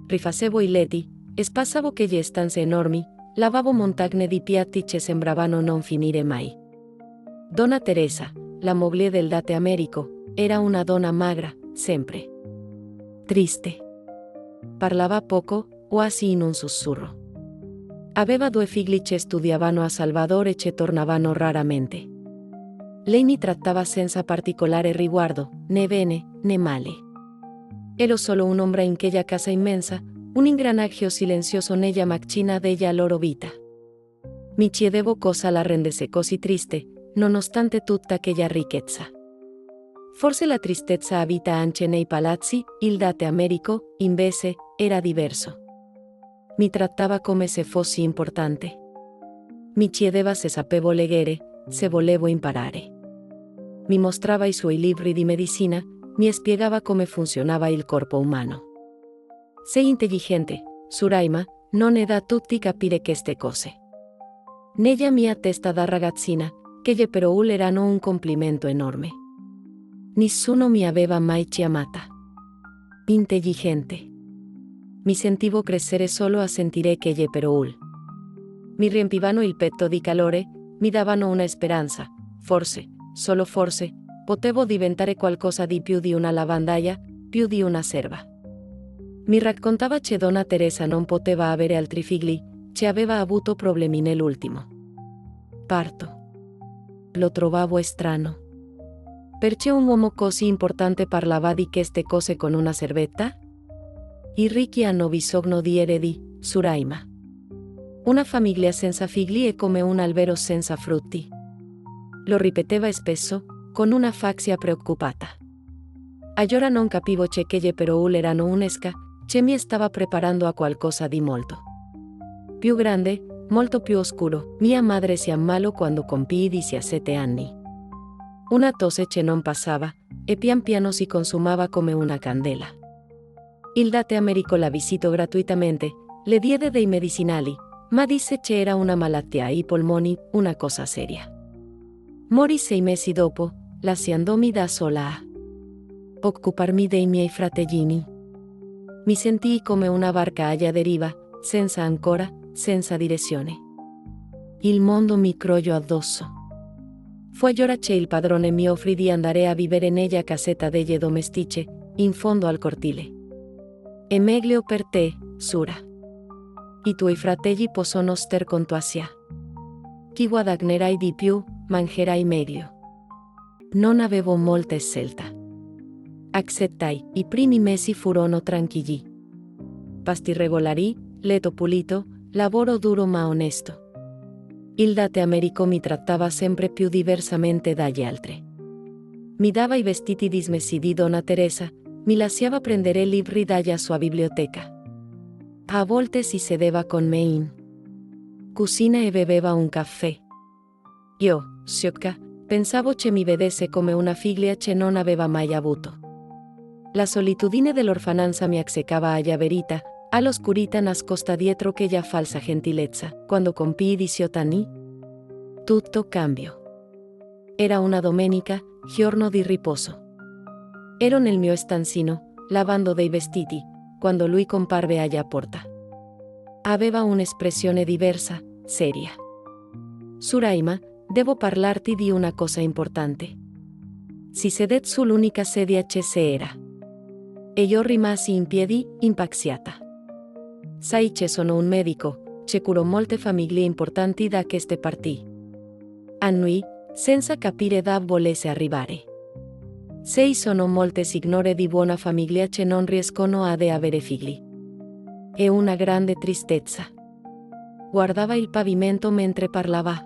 Rifacevo i letti, spassavo quelle stanze enormi, lavavo montagne di piatti che sembravano non finire mai. Donna Teresa, la moglie del Date Americo, era una donna magra, sempre triste. Parlava poco, quasi in un sussurro. Aveva 2 figli che studiavano a Salvador e che tornavano raramente. Lei mi trattava senza particolare riguardo, né bene, né male. Ero solo un'ombra in quella casa immensa, un ingranaggio silenzioso nella macchina della loro vita. Mi chiedevo cosa la rendesse così triste, nonostante tutta quella ricchezza. Forse la tristezza abita anche nei palazzi, il Date Americo, invece, era diverso. Mi trattava come se fossi importante. Mi chiedeva se sapevo leggere, se volevo imparare. Mi mostrava i suoi libri di medicina, mi spiegava come funzionava il corpo umano. Sei intelligente, Suraima, non è da tutti capire queste cose. Nella mia testa da ragazzina, quelle parole erano un complimento enorme. Nessuno mi aveva mai chiamata intelligente. Mi sentivo crescere solo a sentire quelle parole. Mi riempivano il petto di calore, mi davano una speranza. Forse, solo forse, potevo diventare qualcosa di più di una lavandaia, più di una serva. Mi raccontava che Donna Teresa non poteva avere altri figli, che aveva avuto problemi nell'ultimo parto. Lo trovavo strano. Perché un uomo così importante parlava di queste cose con una servetta? I ricchi hanno bisogno di eredi, Suraima. Una famiglia senza figli è come un albero senza frutti. Lo ripeteva spesso, con una faccia preoccupata. Allora non capivo che quelle parole erano un'esca, che mi stava preparando a qualcosa di molto più grande, molto più oscuro. Mia madre si ammalò quando compii 17 anni. Una tosse che non passava, e pian piano si consumava come una candela. Il Date Americo la visitò gratuitamente, le diede dei medicinali, ma disse che era una malattia ai polmoni, una cosa seria. Morì 6 mesi dopo, lasciandomi da sola a occuparmi dei miei fratellini. Mi sentii come una barca alla deriva, senza ancora, senza direzione. Il mondo mi crollò addosso. Fu allora che il padrone mi offrì di andare a vivere nella casetta delle domestiche, in fondo al cortile. È meglio per te, Sura. I tuoi fratelli possono star con tua zia. Chi guadagnerai di più, mangerai meglio. Non avevo molta scelta. Accettai, i primi mesi furono tranquilli. Pasti regolari, letto pulito, lavoro duro ma onesto. Il Date Americo mi trattava sempre più diversamente dagli altri. Mi dava i vestiti dismessi di Donna Teresa, mi lasciava prendere libri dalla sua biblioteca. A volte si sedeva con me in cucina e beveva un caffè. Io, sciocca, pensavo che mi vedesse come una figlia che non aveva mai avuto. La solitudine dell'orfananza mi accecava alla verità, all'oscurità nascosta dietro quella falsa gentilezza, quando compii 18 anni? Tutto cambiò. Era una domenica, giorno di riposo. Ero nel mio stanzino, lavando dei vestiti, quando lui comparve alla porta. Aveva un'espressione diversa, seria. Suraima, devo parlarti di una cosa importante. Si sedette sull'unica sedia che c'era. E io rimasi in piedi, impaziata. Sai che sono un medico, che curò molte famiglie importanti da queste parti. Annui, senza capire da volesse arrivare. Sei sono molte signore di buona famiglia che non riescono ad avere figli. È una grande tristezza. Guardava il pavimento mentre parlava.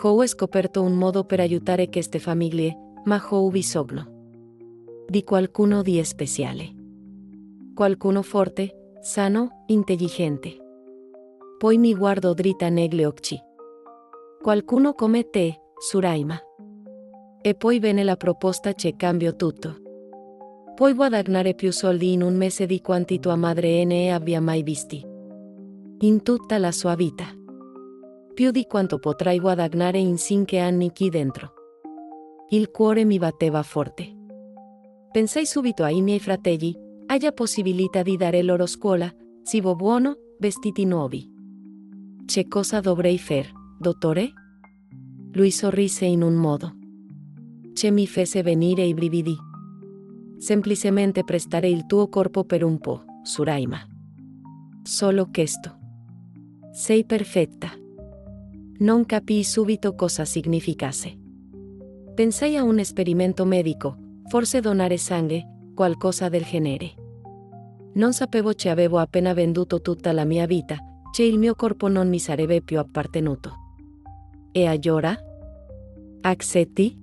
Ho scoperto un modo per aiutare queste famiglie, ma ho bisogno di qualcuno di speciale. Qualcuno forte, sano, intelligente. Poi mi guardo dritta negli occhi. Qualcuno come te, Suraima. E poi viene la proposta che cambio tutto. Puoi guadagnare più soldi in un mese di quanti tua madre ne abbia mai visti. In tutta la sua vita. Più di quanto potrai guadagnare in 5 anni qui dentro. Il cuore mi batteva forte. Pensai subito ai miei fratelli, alla possibilità di dare loro scuola, cibo buono, vestiti nuovi. Che cosa dovrei fare, dottore? Lui sorrise in un modo che mi fece venire i brividi. Semplicemente prestare il tuo corpo per un po', Suraima. Solo questo. Sei perfetta. Non capii subito cosa significasse. Pensai a un esperimento medico, forse donare sangue, qualcosa del genere. Non sapevo che avevo appena venduto tutta la mia vita, che il mio corpo non mi sarebbe più appartenuto. E allora? Accetti?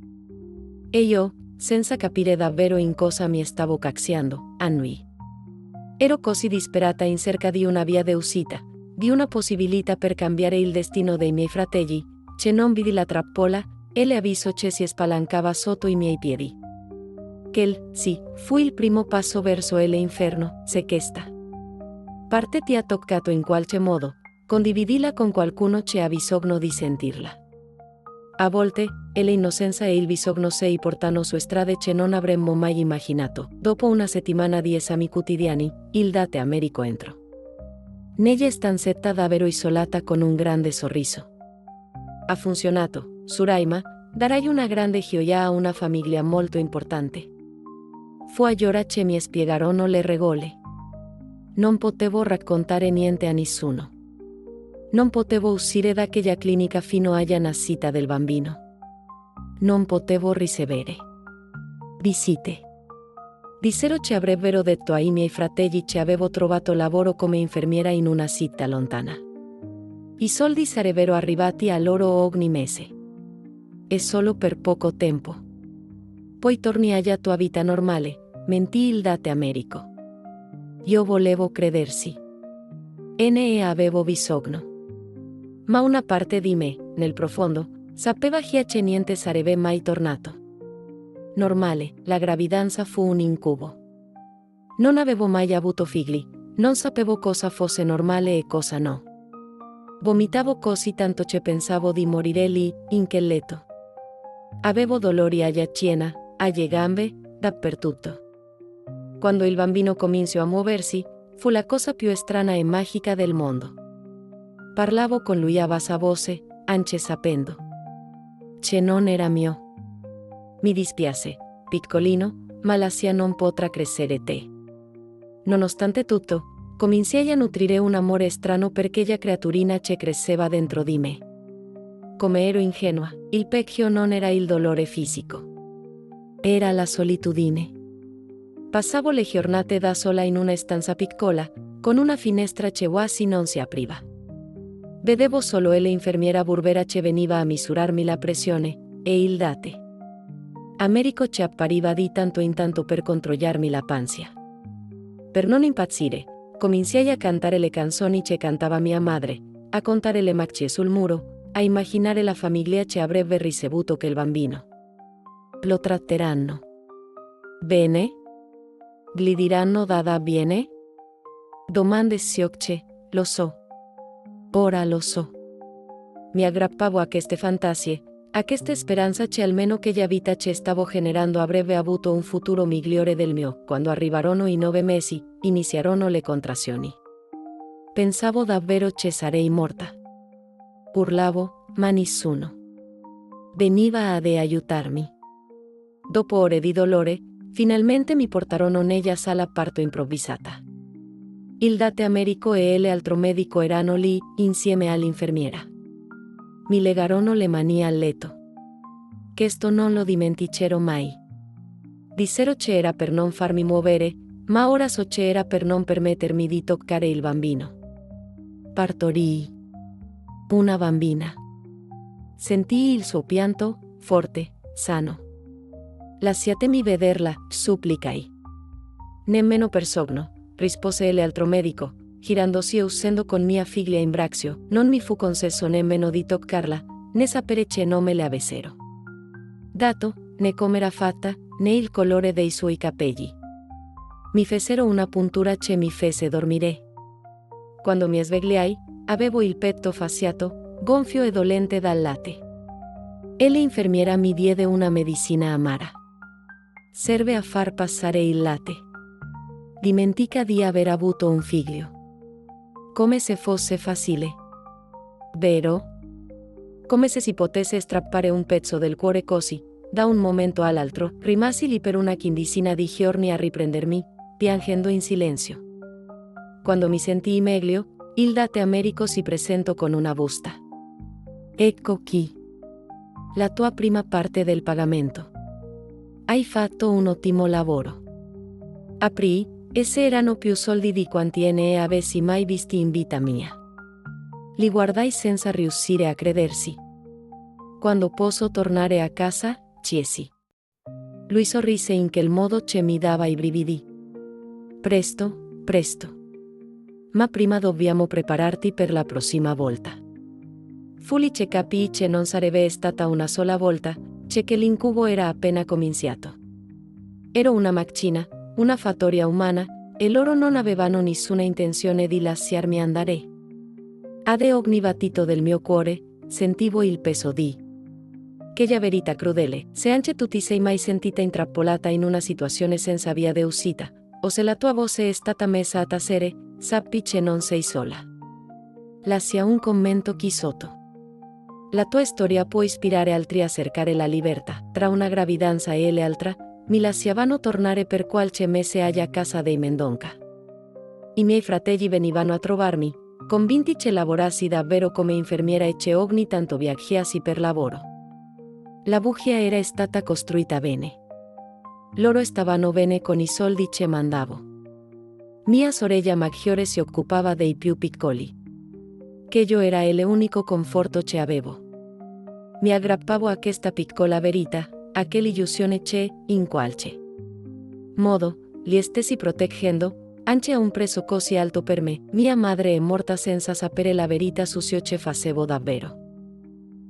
E io, senza capire davvero in cosa mi stavo cacciando, annui. Ero così disperata in cerca di una via d'uscita, di una possibilità per cambiare il destino dei miei fratelli, che non vidi la trappola, e l'avviso che si spalancava sotto i miei piedi. Quel, sì, fu il primo passo verso l'inferno, se questa parte ti ha toccato in qualche modo, condividila con qualcuno che ha bisogno di sentirla. A volte, l'innocenza e il bisogno si portano su strade che non avremmo mai immaginato. Dopo una settimana di esami quotidiani, il date Americo entrò. Nella stanzetta davvero isolata con un grande sorriso. Ha funzionato, Suraima, darai una grande gioia a una famiglia molto importante. Fu allora che mi spiegarono le regole. Non potevo raccontare niente a nessuno. Non potevo uscire da quella clinica fino alla nascita del bambino. Non potevo ricevere visite. Dissero che avrebbero detto ai miei fratelli che avevo trovato lavoro come infermiera in una città lontana. I soldi sarebbero arrivati a loro ogni mese. E solo per poco tempo. Poi torni alla tua vita normale, mentì il date Americo. Io volevo credersi. Ne avevo bisogno. Ma una parte di me, nel profondo, sapeva che niente sarebbe mai tornato normale. La gravidanza fu un incubo. Non avevo mai avuto figli, non sapevo cosa fosse normale e cosa no. Vomitavo così tanto che pensavo di morire lì, in quel letto. Avevo dolori alla schiena, alle gambe, dappertutto. Quando il bambino cominciò a muoversi, fu la cosa più strana e magica del mondo. Parlavo con lui a bassa voce, anche sapendo che non era mio. Mi dispiace, piccolino, ma l'ansia non potrà crescere te. Nonostante tutto, cominciai a nutrire un amore strano per quella creaturina che cresceva dentro di me. Come ero ingenua, il peggio non era il dolore fisico. Era la solitudine. Passavo le giornate da sola in una stanza piccola, con una finestra che quasi non si apriva. Vedevo solo l'infermiera burbera che veniva a misurarmi la pressione, e il date Americo che appariva di tanto in tanto per controllarmi la panza. Per non impazzire, cominciai a cantare le canzoni che cantava mia madre, a contare le macchie sul muro, a immaginare la famiglia che avrebbe ricevuto quel bambino. Lo tratteranno bene? Gli diranno dada bene? Domande siocce, lo so. Ora lo so. Mi aggrappavo a queste fantasie, a questa speranza che almeno che la vita che stavo generando avrebbe avuto un futuro migliore del mio. Quando arrivarono i 9 mesi, iniziarono le contrazioni. Pensavo davvero che sarei morta. Urlavo, ma nessuno veniva ad aiutarmi. Dopo ore di dolore, finalmente mi portarono nella sala parto improvvisata. Il date Americo e l'altro medico erano lì, insieme all'infermiera. Mi legarono le mani al letto. Questo non lo dimenticherò mai. Dissero che era per non farmi muovere, ma ora so che era per non permettermi di toccare il bambino. Partorii una bambina. Sentii il suo pianto, forte, sano. Lasciatemi vederla, supplicai. Nemmeno per sogno, rispose l'altro medico, girandosi e uscendo con mia figlia in braccio. Non mi fu concesso nemmeno di toccarla, né sapere che nome le avessero dato, né com'era fatta, né il colore dei suoi capelli. Mi fecero una puntura che mi fece dormire. Quando mi svegliai, avevo il petto fasciato, gonfio e dolente dal latte. E l'infermiera mi diede una medicina amara. Serve a far passare il latte. Dimentica di aver avuto un figlio. Come se fosse facile. Vero? Come se si potesse strappare un pezzo del cuore così, da un momento all'altro. Rimasi lì per una quindicina di giorni a riprendermi, piangendo in silenzio. Quando mi sentii meglio, il date Americo si presentò con una busta. Ecco qui. La tua prima parte del pagamento. Hai fatto un ottimo lavoro. Aprì, e se erano più soldi di quanti ne avessi mai visti in vita mia. Li guardai senza riuscire a credersi. Quando posso tornare a casa, chiesi. Lui sorrise in quel modo che mi dava i brividi. Presto, presto. Ma prima dobbiamo prepararti per la prossima volta. Fu lì che capii che non sarebbe stata una sola volta, che l'incubo era appena cominciato. Ero una macchina, una fattoria umana, e loro non avevano nessuna intenzione di lasciarmi andare. Ad ogni battito del mio cuore, sentivo il peso di quella verità crudele. Se anche tu ti sei mai sentita intrappolata in una situazione senza via di uscita, o se la tua voce è stata messa a tacere, sappi che non sei sola. Lascia un commento qui sotto. La tua storia può ispirare altri a cercare la libertà. Tra una gravidanza e l'altra, mi lasciavano tornare per qualche mese a casa dei Mendonca. I miei fratelli venivano a trovarmi, convinti che lavorassi davvero come infermiera e che ogni tanto viaggiassi per lavoro. La bugia era stata costruita bene. Loro stavano bene con i soldi che mandavo. Mia sorella maggiore si occupava dei più piccoli. Che io era l'unico conforto che avevo. Mi aggrappavo a questa piccola verità, a quell'illusione che, in qualche modo, li stessi proteggendo, anche a un prezzo così alto per me. Mia madre è morta senza sapere la verità su ciò che facevo davvero.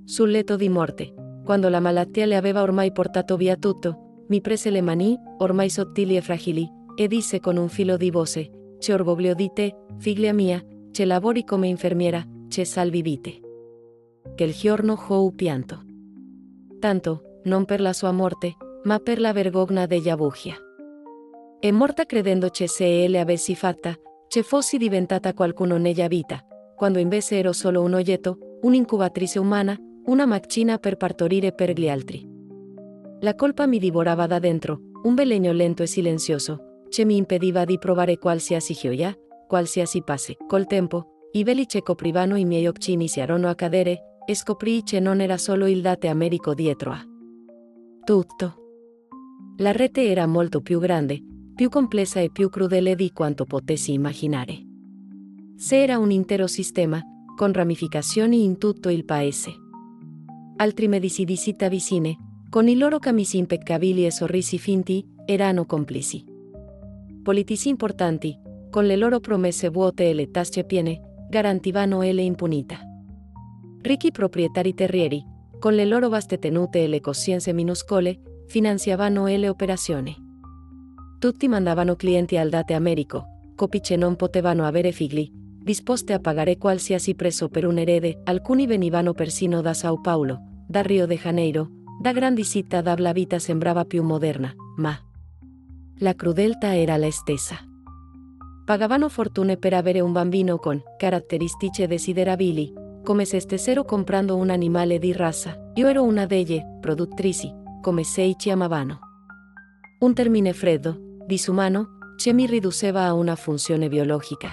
Sul letto di morte, quando la malattia le aveva ormai portato via tutto, mi prese le mani, ormai sottili e fragili, e disse con un filo di voce: "Ci orgoglio di te, figlia mia, che lavori come infermiera, che salvi vite." Quel giorno ho pianto. Tanto, non per la sua morte, ma per la vergogna della bugia. È morta credendo che se le avessi fatta, che fossi diventata qualcuno nella vita, quando invece ero solo un oggetto, un'incubatrice umana, una macchina per partorire per gli altri. La colpa mi divorava da dentro, un veleno lento e silenzioso, che mi impediva di provare qualsiasi gioia, qualsiasi pace. Col tempo, i veli che coprivano i miei occhi iniziarono a cadere, e scoprii che non era solo il date Americo dietro a tutto. La rete era molto più grande, più complessa e più crudele di quanto potessi immaginare. Se era un intero sistema, con ramificazioni in tutto il paese. Altri medici di città vicine, con i loro camisi impeccabili e sorrisi finti, erano complici. Politici importanti, con le loro promesse vuote e le tasche piene, garantivano l'impunità. Ricchi proprietari terrieri, con le loro vaste tenute e le coscienze minuscole, finanziavano le operazioni. Tutti mandavano clienti al date Americo, copice non potevano avere figli, disposte a pagare qualsiasi prezzo per un erede, alcuni venivano persino da Sao Paulo, da Rio de Janeiro, da grandi città dove la vita sembrava più moderna, ma la crudeltà era la stessa. Pagavano fortune per avere un bambino con caratteristiche desiderabili, come se stessero comprando un animale di razza. Io ero una delle produttrici, come se ci chiamavano. Un termine freddo, disumano, che mi riduceva a una funzione biologica.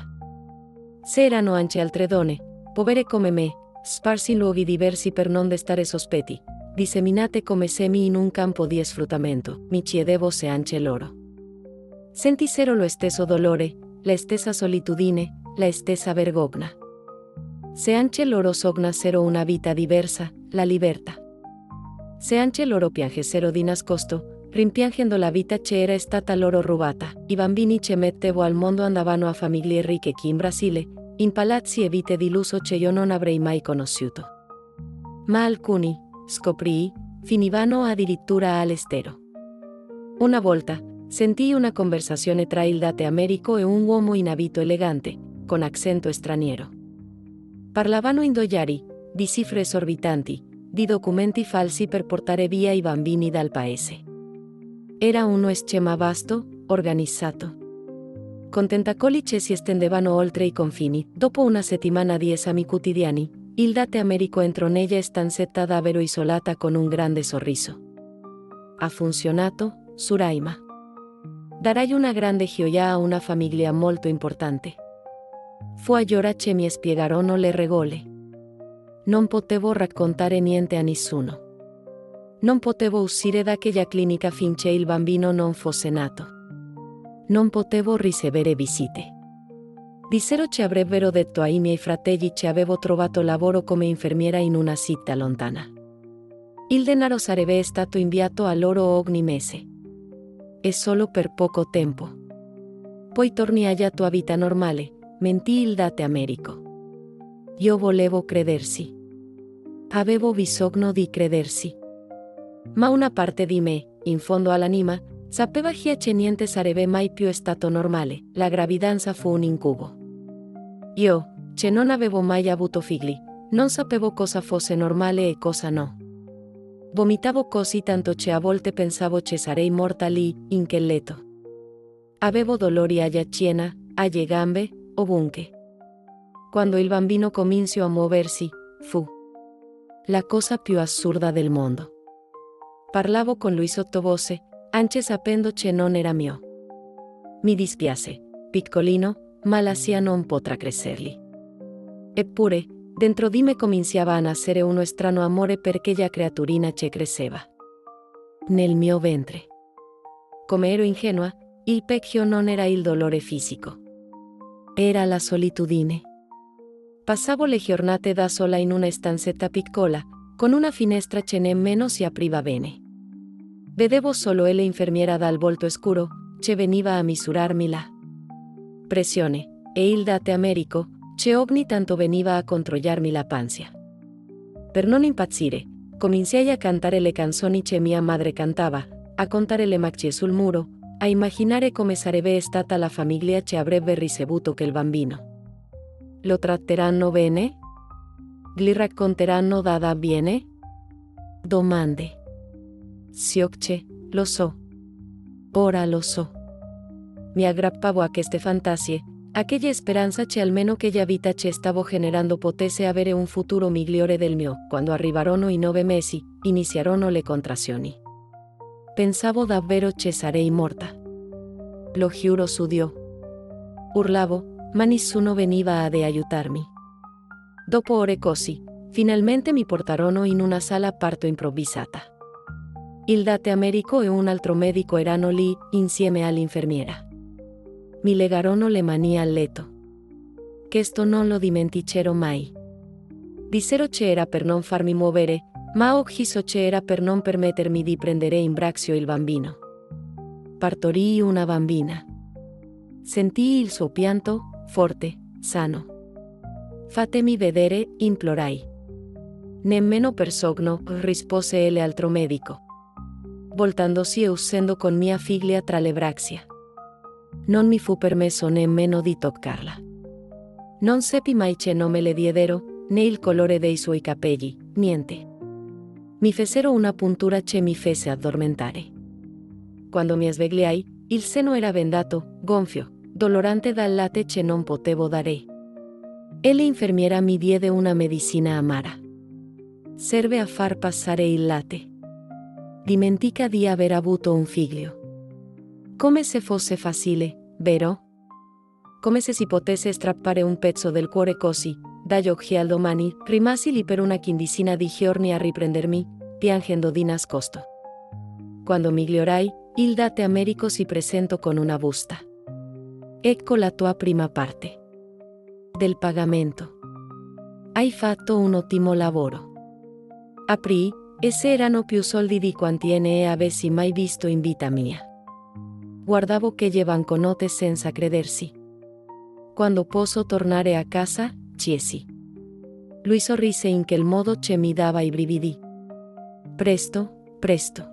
Se erano anche altre donne, povere come me, sparse in luoghi diversi per non destare sospetti, disseminate come semi in un campo di sfruttamento, mi chiedevo se anche loro sentissero lo stesso dolore, la stessa solitudine, la stessa vergogna. Se anche loro sognassero una vita diversa, la libertà. Se anche loro piangessero di nascosto, rimpiangendo la vita che era stata loro rubata, i bambini che mettevo al mondo andavano a famiglie ricche qui in Brasile, in palazzi e vite di lusso che io non avrei mai conosciuto. Ma alcuni, scoprii, finivano addirittura all'estero. Una volta, sentii una conversazione tra il date Americo e un uomo in abito elegante, con accento straniero. Parlavano in dollari, di cifre esorbitanti, di documenti falsi per portare via i bambini dal paese. Era uno schema vasto, organizzato. Con tentacoli che si estendevano oltre i confini. Dopo una settimana di esami quotidiani, il date Americo entrò nella stanzetta davvero isolata con un grande sorriso. Ha funzionato, Suraima. Darai una grande gioia a una famiglia molto importante. Fu allora che mi spiegarono le regole. Non potevo raccontare niente a nessuno. Non potevo uscire da quella clinica finché il bambino non fosse nato. Non potevo ricevere visite. Dissero che avrebbero detto ai miei fratelli che avevo trovato lavoro come infermiera in una città lontana. Il denaro sarebbe stato inviato a loro ogni mese. E solo per poco tempo. Poi torni alla tua vita normale, mentì il date Americo. Io volevo credersi. Avevo bisogno di credersi. Ma una parte di me, in fondo all'anima, sapeva che niente sarebbe mai più stato normale. La gravidanza fu un incubo. Io, che non avevo mai avuto figli, non sapevo cosa fosse normale e cosa no. Vomitavo così tanto che a volte pensavo che sarei morta lì, in quel letto. Avevo dolori alla schiena, alle gambe, ovunque. Quando il bambino cominciò a muoversi, fu la cosa più assurda del mondo. Parlavo con lui sottovoce, anche sapendo che non era mio. Mi dispiace, piccolino, ma la sia non potrà crescerli. Eppure, dentro di me cominciava a nascere uno strano amore per quella creaturina che cresceva nel mio ventre. Come ero ingenua, il peggio non era il dolore fisico. Era la solitudine. Passavo le giornate da sola in una stanzetta piccola, con una finestra che nemmeno si apriva bene. Vedevo solo l'infermiera dal volto scuro, che veniva a misurarmi la pressione, e il date Americo, che ogni tanto veniva a controllarmi la pancia. Per non impazzire, cominciai a cantare le canzoni che mia madre cantava, a contare le macchie sul muro, a immaginare come sarebbe stata la famiglia che avrebbe ricevuto quel bambino. Lo tratteranno bene? Gli racconteranno da bene? Domande. Siocce, lo so. Ora lo so. Mi aggrappavo a queste fantasie, a quella speranza che almeno quella vita che stavo generando potesse avere un futuro migliore del mio. Quando arrivarono i 9 mesi, iniziarono le contrazioni. Pensavo davvero che sarei morta. Lo giuro su Dio. Urlavo, ma nessuno veniva ad aiutarmi. Dopo ore così, finalmente mi portarono in una sala parto improvvisata. Il date Americo e un altro medico erano lì, insieme all'infermiera. Mi legarono le mani al letto. Questo non lo dimenticherò mai. Dissero che era per non farmi muovere, ma oggi so che era per non permettermi di prendere in braccio il bambino. Partorii una bambina. Sentii il suo pianto, forte, sano. Fatemi vedere, implorai. Nemmeno per sogno, rispose l'altro medico, voltandosi e uscendo con mia figlia tra le braccia. non mi fu permesso nemmeno di toccarla. Non seppi mai che nome le diedero, né il colore dei suoi capelli, niente. Mi fecero una puntura che mi fece addormentare. Quando mi svegliai, il seno era vendato, gonfio, dolorante dal latte che non potevo dare. E l'infermiera mi diede una medicina amara. Serve a far passare il latte. Dimentica di aver avuto un figlio. Come se fosse facile, vero? Come se si potesse strappare un pezzo del cuore così, dall'oggi al domani. Rimasi lì per una quindicina di giorni a riprendermi, piangendo di nascosto. Quando migliorai, il Date Americo si presentò con una busta. Ecco la tua prima parte. Del pagamento. Hai fatto un ottimo lavoro. Aprì, e se erano più soldi di quanti ne avessi mai visto in vita mia. Guardavo che le banconote senza credersi. Quando posso tornare a casa, chiesi. Lui sorrise in quel modo che mi dava i brividi. Presto, presto.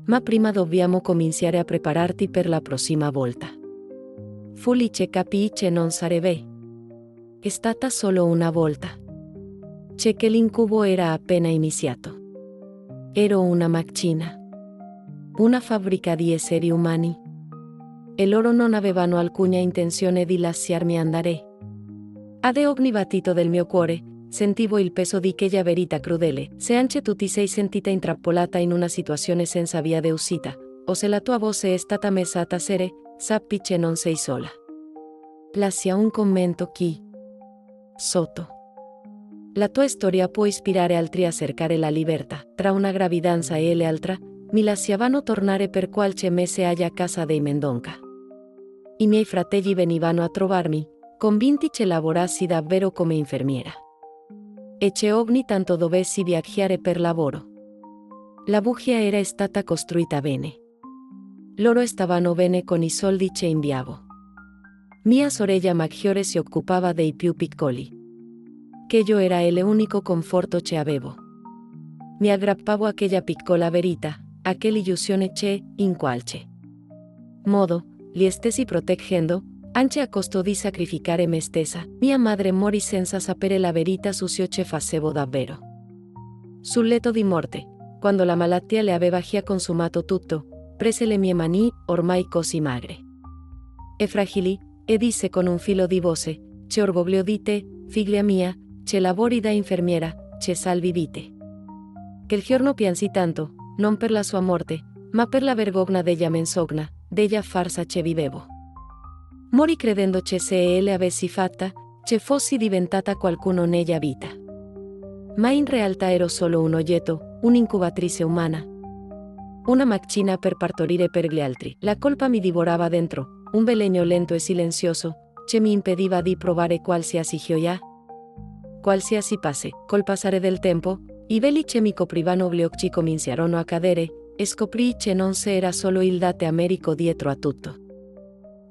Ma prima dobbiamo cominciare a prepararti per la prossima volta. Fu lì che capii che non sarebbe stata solo una volta. Che l'incubo era appena iniziato. Ero una macchina. Una fabbrica di esseri umani. E loro non avevano alcuna intenzione di lasciarmi andare. Ad ogni battito del mio cuore, sentivo il peso di quella verità crudele. Se anche tu ti sei sentita intrappolata in una situazione senza via di uscita, o se la tua voce è stata messa a tacere, sappi che non sei sola. Lascia un commento qui sotto. La tua storia può ispirare altri a cercare la libertà. Tra una gravidanza e l'altra, mi lasciavano tornare per qualche mese a casa dei Mendonca. I miei fratelli venivano a trovarmi, convinti che lavorassi davvero come infermiera. E che ogni tanto dovessi viaggiare per lavoro. La bugia era stata costruita bene. Loro stavano bene con i soldi che inviavo. Mia sorella maggiore si occupava dei più piccoli. Che io era l'unico conforto che avevo. Mi aggrappavo a quella piccola verità, a quell'illusione che, in qualche modo, li stessi proteggendo, anche a costo di sacrificare me stessa. Mia madre morì senza sapere la verità su ciò che facevo davvero. Sul letto di morte, quando la malattia le aveva già consumato tutto, prese le mie mani, ormai così magre e fragili, e disse con un filo di voce: "C'è orgoglio di te, figlia mia, che lavori da infermiera, che salvi vite." Quel giorno piansi tanto, non per la sua morte, ma per la vergogna della menzogna, della farsa che vivevo. Morì credendo che se le avessi fatta, che fossi diventata qualcuno nella vita. Ma in realtà ero solo un oggetto, un'incubatrice umana. Una macchina per partorire per gli altri. La colpa mi divorava dentro, un veleno lento e silenzioso, che mi impediva di provare qualsiasi gioia. Qualsiasi passe, col passare del tempo, i veli che mi coprivano gli occhi cominciarono a cadere, e scoprì che non c'era solo il Date Americo dietro a tutto.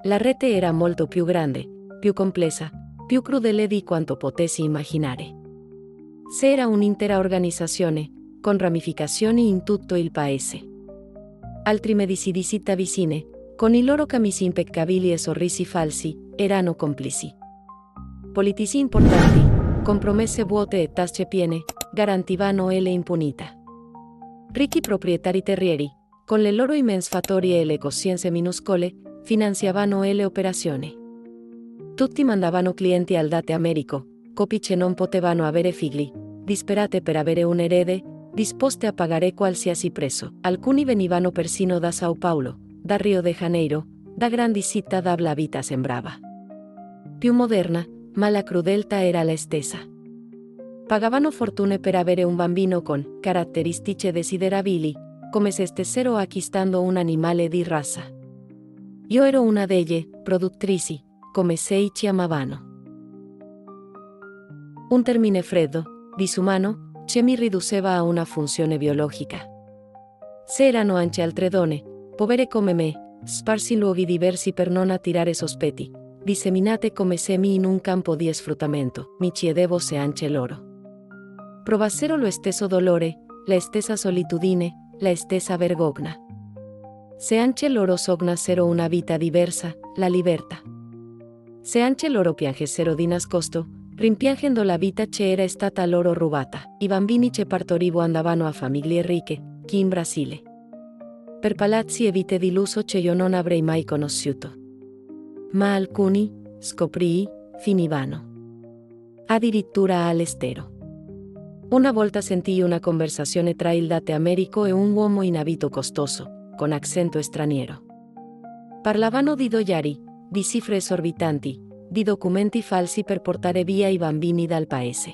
La rete era molto più grande, più complessa, più crudele di quanto potessi immaginare. C'era un'intera organizzazione, con ramificazioni in tutto il paese. Altri medici di città vicine, con i loro camisi impeccabili e sorrisi falsi, erano complici. Politici importanti, con promesse vuote e tasche piene, garantivano l'impunità. Ricchi proprietari terrieri, con le loro immense fattorie e le coscienze minuscole, finanziavano le operazioni. Tutti mandavano clienti al Date Americo, coppie che non potevano avere figli, disperate per avere un erede, disposte a pagare qualsiasi prezzo. Alcuni venivano persino da Sao Paulo, da Rio de Janeiro, da grandi città dove la vita sembrava più moderna, ma la crudeltà era la stessa. Pagavano fortune per avere un bambino con caratteristiche desiderabili, come se stessero acquistando un animale di razza. Io ero una delle produttrici, come se ci chiamavano. Un termine freddo, disumano, che mi riduceva a una funzione biologica. C'erano anche altre donne, povere come me, sparsi in luoghi diversi per non attirare sospetti, disseminate come semi in un campo di sfruttamento. Mi chiedevo se anche loro provassero lo stesso dolore, la stessa solitudine, la stessa vergogna. Se anche loro sognassero una vita diversa, la libertà. Se anche loro piangessero di nascosto, rimpiangendo la vita che era stata loro rubata, i bambini che partorivo andavano a famiglie ricche, chi in Brasile. Per palazzi e vite di lusso che io non avrei mai conosciuto. Ma alcuni, scoprii, finivano addirittura all'estero. Una volta sentii una conversazione tra il date Americo e un uomo in abito costoso, con accento straniero. Parlavano di dollari, di cifre esorbitanti, di documenti falsi per portare via i bambini dal paese.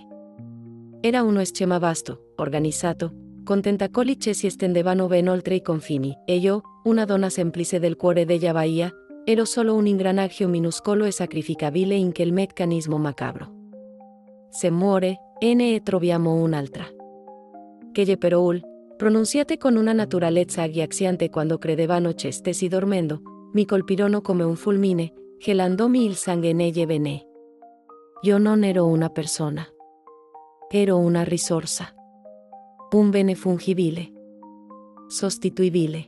Era uno schema vasto, organizzato, con tentacoli che si estendevano ben oltre i confini, e io, una donna semplice del cuore della Bahia, ero solo un ingranaggio minuscolo e sacrificabile in quel meccanismo macabro. Se muore, ne troviamo un'altra. Che però pronunciate con una naturalezza agghiacciante quando credevano che stessi dormendo, mi colpirono come un fulmine, gelandomi il sangue nelle vene. Io non ero una persona. Ero una risorsa. Un bene fungibile. Sostituibile.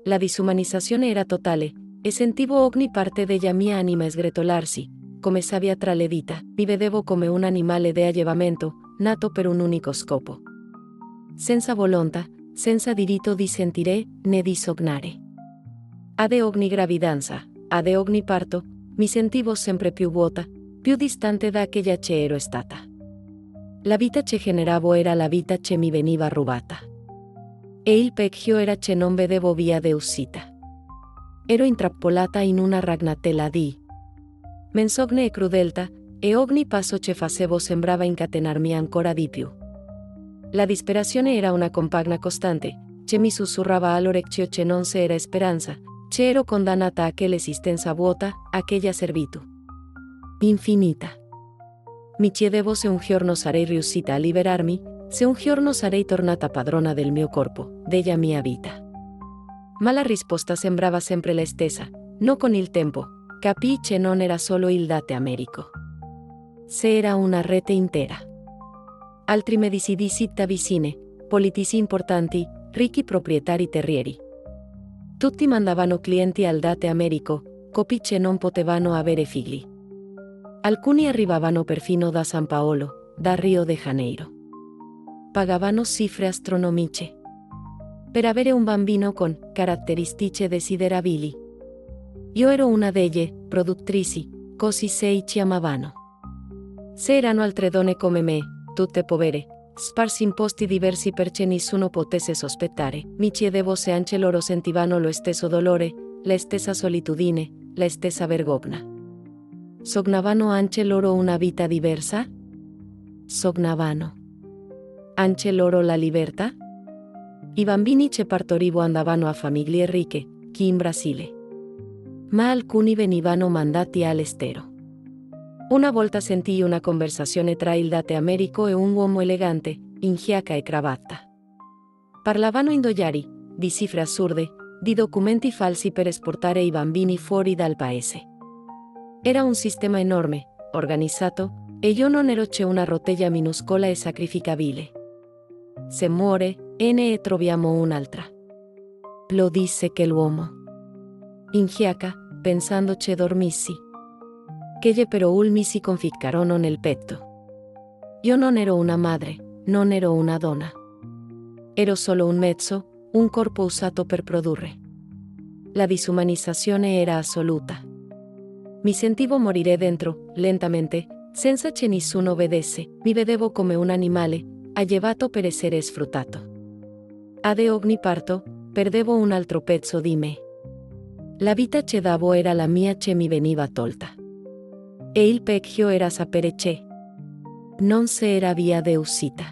La disumanizzazione era totale, e sentivo ogni parte della mia anima sgretolarsi, come sabbia tra le dita. Mi vedevo come un animale di allevamento, nato per un unico scopo. Senza volontà, senza diritto di sentire, né di sognare. Ad ogni gravidanza, ad ogni parto, mi sentivo sempre più vuota, più distante da quella che ero stata. La vita che generavo era la vita che mi veniva rubata. E il peggio era che non vedevo via di uscita. Ero intrappolata in una ragnatela di menzogne e crudeltà, e ogni passo che facevo sembrava incatenarmi ancora di più. La disperazione era una compagna costante, che mi sussurrava all'orecchio che non c'era speranza, che ero condannata a quell'esistenza vuota, a quella servitù infinita. Mi chiedevo se un giorno sarei riuscita a liberarmi, se un giorno sarei tornata padrona del mio corpo, della mia vita. Ma la risposta sembrava sempre la stessa, no con il tempo, capii che non era solo il date Americo. Se era una rete intera. Altri medici di città vicine, politici importanti, ricchi proprietari terrieri. Tutti mandavano clienti al date Americo, coppie che non potevano avere figli. Alcuni arrivavano perfino da San Paolo, da Rio de Janeiro. Pagavano cifre astronomiche per avere un bambino con caratteristiche desiderabili. Io ero una delle produttrici, così si chiamavano. Se erano altre donne come me, tutte povere, sparse in posti diversi perché nessuno potesse sospettare, mi chiedevo se anche loro sentivano lo stesso dolore, la stessa solitudine, la stessa vergogna. Sognavano anche loro una vita diversa? Sognavano anche loro la libertà? I bambini che partorivo andavano a famiglie ricche, chi in Brasile. Ma alcuni venivano mandati all'estero. Una volta sentii una conversazione tra il date Americo e un uomo elegante, in giacca e cravatta. Parlavano in dollari, di cifre assurde, di documenti falsi per esportare i bambini fuori dal paese. Era un sistema enorme, organizzato, e io non ero che una rotella minuscola e sacrificabile. Se muore, ne troviamo un'altra. Lo disse quell'uomo. In giacca, pensando che dormissi. Che però mi si conficcarono nel petto. Io non ero una madre, non ero una donna. Ero solo un mezzo, un corpo usato per produrre. La disumanizzazione era assoluta. Mi sentivo morire dentro, lentamente, senza che nessuno vedesse. Mi vedevo come un animale, allevato per essere sfruttato. Ad ogni parto, perdevo un altro pezzo di me. La vita che davo era la mia che mi veniva tolta. E il peggio era sapere che non c'era via di uscita.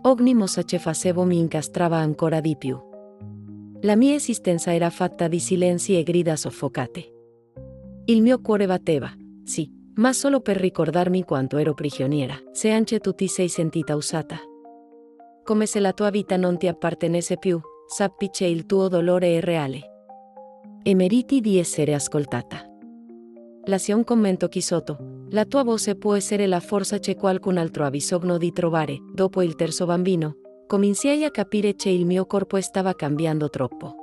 Ogni mossa che facevo mi incastrava ancora di più. La mia esistenza era fatta di silenzi e grida soffocate. Il mio cuore batteva, sì, ma solo per ricordarmi quanto ero prigioniera. Se anche tu ti sei sentita usata. Come se la tua vita non ti appartenesse più, sappi che il tuo dolore è reale. E meriti di essere ascoltata. Lascia un commento qui sotto. La tua voce può essere la forza che qualcun altro ha bisogno di trovare. Dopo il terzo bambino, cominciai a capire che il mio corpo stava cambiando troppo.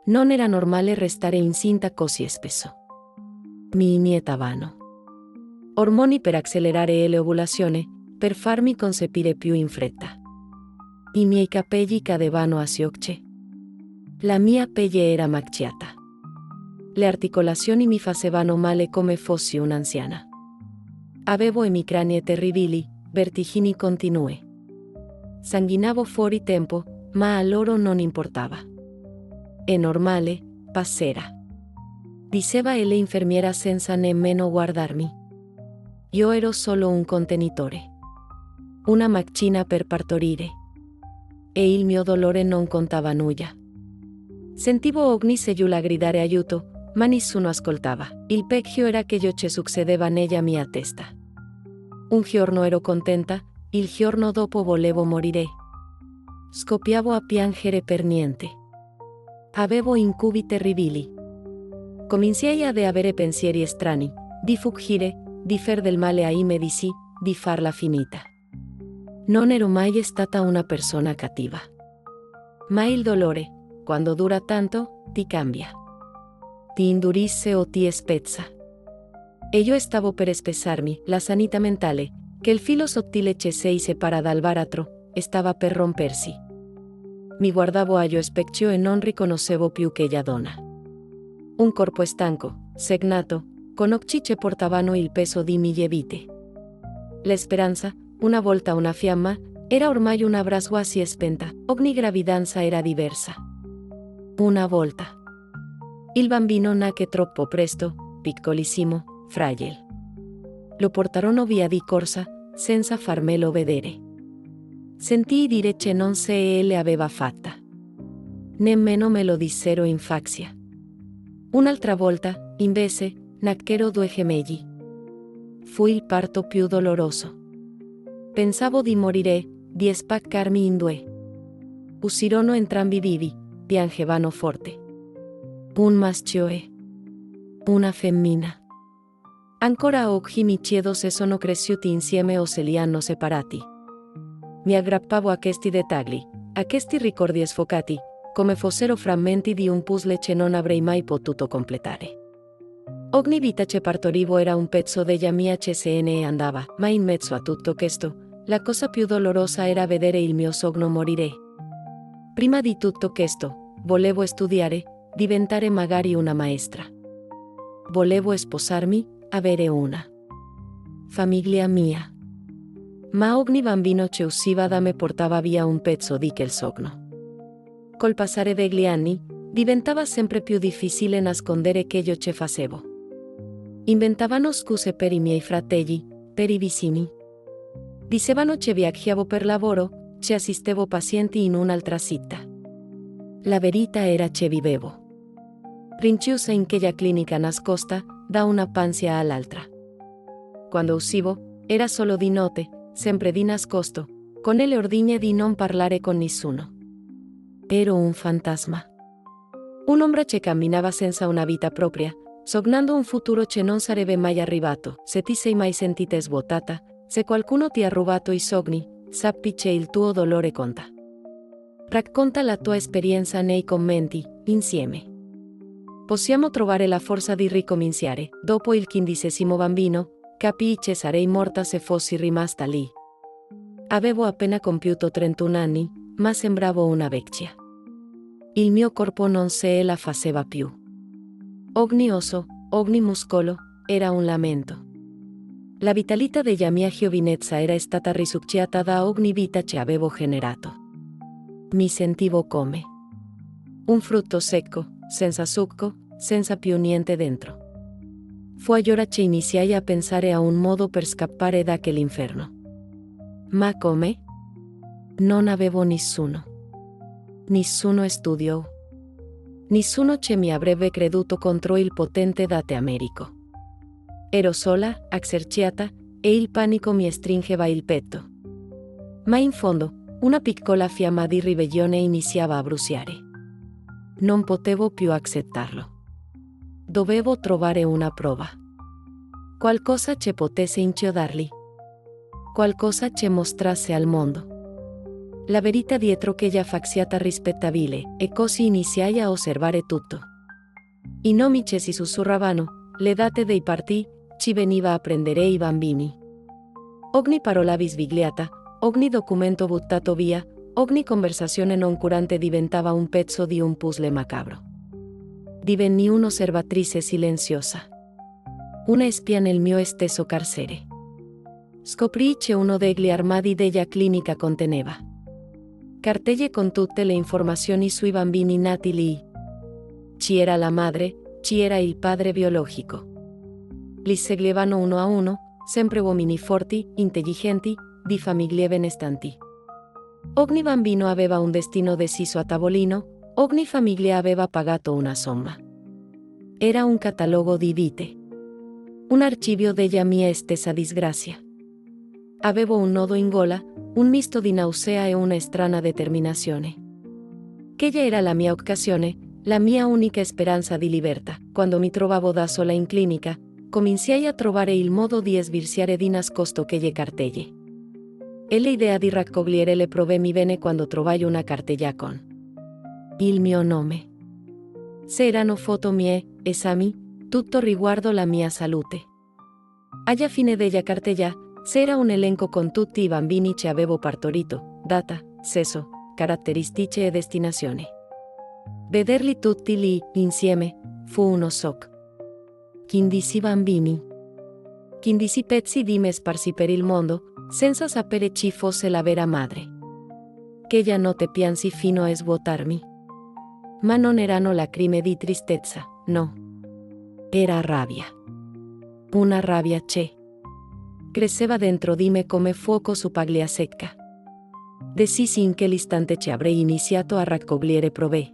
Non era normale restare incinta così spesso. Mi inietavano ormoni per accelerare l'ovulazione, per farmi concepire più in fretta. I miei capelli cadevano a siocce. La mia pelle era macchiata. Le articolazioni mi facevano male come fossi un'anziana. Avevo emicranie terribili, vertigini continue. Sanguinavo fuori tempo, ma a loro non importava. È normale, passera. Diceva l'infermiera senza nemmeno guardarmi. Io ero solo un contenitore. Una macchina per partorire. E il mio dolore non contava nulla. Sentivo ogni cellula gridare aiuto, ma nessuno ascoltava. Il peggio era che ciò che succedeva nella mia testa. Un giorno ero contenta, il giorno dopo volevo morire. Scoppiavo a piangere per niente. Avevo incubi terribili. Cominciai ad avere pensieri strani, di fuggire, di far del male ai medici, di farla finita. Non ero mai stata una persona cattiva. Ma il dolore, quando dura tanto, ti cambia. Ti indurisce o ti spezza. E io stavo per spezzarmi, la sanità mentale, che il filo sottile che si separa dal baratro, stava per rompersi. Mi guardavo allo specchio e non riconoscevo più quella donna. Un corpo stanco, segnato, con occhi che portavano il peso di mille vite. La speranza, una volta una fiamma, era ormai una brasa quasi spenta, ogni gravidanza era diversa. Una volta. Il bambino nacque troppo presto, piccolissimo, fragile. Lo portarono via di corsa, senza farmelo vedere. Sentii dire che non se le aveva fatta. Nemmeno me lo dissero in faccia. Un'altra volta, invece, nacquero 2 gemelli. Fu il parto più doloroso. Pensavo di morire, di spaccarmi in 2. Uscirono entrambi vivi, piangevano forte. Un maschio e una femmina. Ancora oggi mi chiedo se sono cresciuti insieme o se li hanno separati. Mi aggrappavo a questi dettagli, a questi ricordi sfocati, come fossero frammenti di un puzzle che non avrei mai potuto completare. Ogni vita che partorivo era un pezzo della mia che se ne andava, ma in mezzo a tutto questo, la cosa più dolorosa era vedere il mio sogno morire. Prima di tutto questo, volevo studiare, diventare magari una maestra. Volevo sposarmi, avere una famiglia mia. Ma ogni bambino che usciva da me portava via un pezzo di quel sogno. Col passare degli anni, diventava sempre più difficile nascondere quello che facevo. Inventavano scuse per i miei fratelli, per i vicini. Dicevano che viaggiavo per lavoro, che assistevo pazienti in un'altra città. La verità era che vivevo rinchiusa in quella clinica nascosta, da una panzia all'altra. Quando uscivo, era solo di notte, sempre di nascosto, con le ordine di non parlare con nessuno. Ero un fantasma. Un'ombra che camminava senza una vita propria, sognando un futuro che non sarebbe mai arrivato. Se ti sei mai sentita svuotata, se qualcuno ti ha rubato i sogni, sappi che il tuo dolore conta. Racconta la tua esperienza nei commenti, insieme. Possiamo trovare la forza di ricominciare. Dopo il 15° bambino, capii che sarei morta se fossi rimasta lì. Avevo appena compiuto 31 anni, ma sembravo una vecchia. Il mio corpo non se la faceva più. Ogni osso, ogni muscolo, era un lamento. La vitalità della mia giovinezza era stata risucchiata da ogni vita che avevo generato. Mi sentivo come un frutto secco, senza succo, senza più niente dentro. Fu allora che iniziai a pensare a un modo per scappare da quell'inferno. Ma come? Non avevo nessuno. Nessuno studiò. Nessuno che mi avrebbe creduto contro il potente Date Americo. Ero sola, accerchiata, e il panico mi stringeva il petto. Ma in fondo, una piccola fiamma di ribellione iniziava a bruciare. Non potevo più accettarlo. Dovevo trovare una prova. Qualcosa che potesse inchiodarli. Qualcosa che mostrasse al mondo La verità dietro quella faziata rispettabile, e così iniziai a osservare tutto. I nomici si sussurravano, le date dei partì, ci veniva a prendere i bambini. Ogni parola bisbigliata, ogni documento buttato via, ogni conversazione non curante diventava un pezzo di un puzzle macabro. Divenni un'osservatrice silenziosa. Una spia nel mio stesso carcere. Scoprì che uno degli armadi della clinica conteneva cartelle con tutte le informazioni sui bambini nati lì. Ci era la madre, ci era il padre biologico. Li seguivano uno a uno, sempre uomini forti, intelligenti, di famiglie benestanti. Ogni bambino aveva un destino deciso a tavolino, ogni famiglia aveva pagato una somma. Era un catalogo di vite. Un archivio della mia stessa disgrazia. Avevo un nodo in gola, un misto di nausea e una strana determinazione. Quella era la mia occasione, la mia unica speranza di libertà. Quando mi trovavo da sola in clinica, cominciai a trovare il modo di sbirciare di nascosto quelle cartelle. E l'idea di raccogliere le prove mi venne quando trovai una cartella con il mio nome. Se erano foto mie, esami, tutto riguardo la mia salute. Alla fine della cartella, c'era un elenco con tutti i bambini che avevo partorito, data, sesso, caratteristiche e destinazione. Vederli tutti lì, insieme, fu uno shock. 15 bambini. 15 pezzi di me sparsi per il mondo, senza sapere chi fosse la vera madre. Quella notte piansi fino a svuotarmi. Ma non erano lacrime di tristezza, no. Era rabbia. Una rabbia che cresceva dentro di me come fuoco su paglia secca. Decisi in quell'istante che avrei iniziato a raccogliere prove.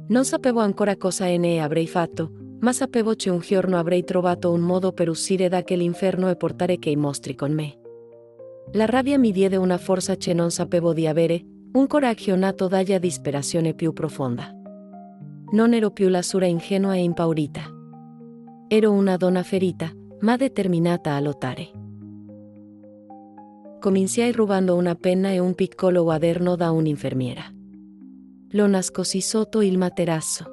Non sapevo ancora cosa ne avrei fatto, ma sapevo che un giorno avrei trovato un modo per uscire da quell'inferno e portare quei mostri con me. La rabbia mi diede una forza che non sapevo di avere, un coraggio nato dalla disperazione più profonda. Non ero più la Sura ingenua e impaurita. Ero una donna ferita, ma determinata a lottare. Cominciai rubando una penna e un piccolo quaderno da un'infermiera. Lo nascosi sotto il materasso.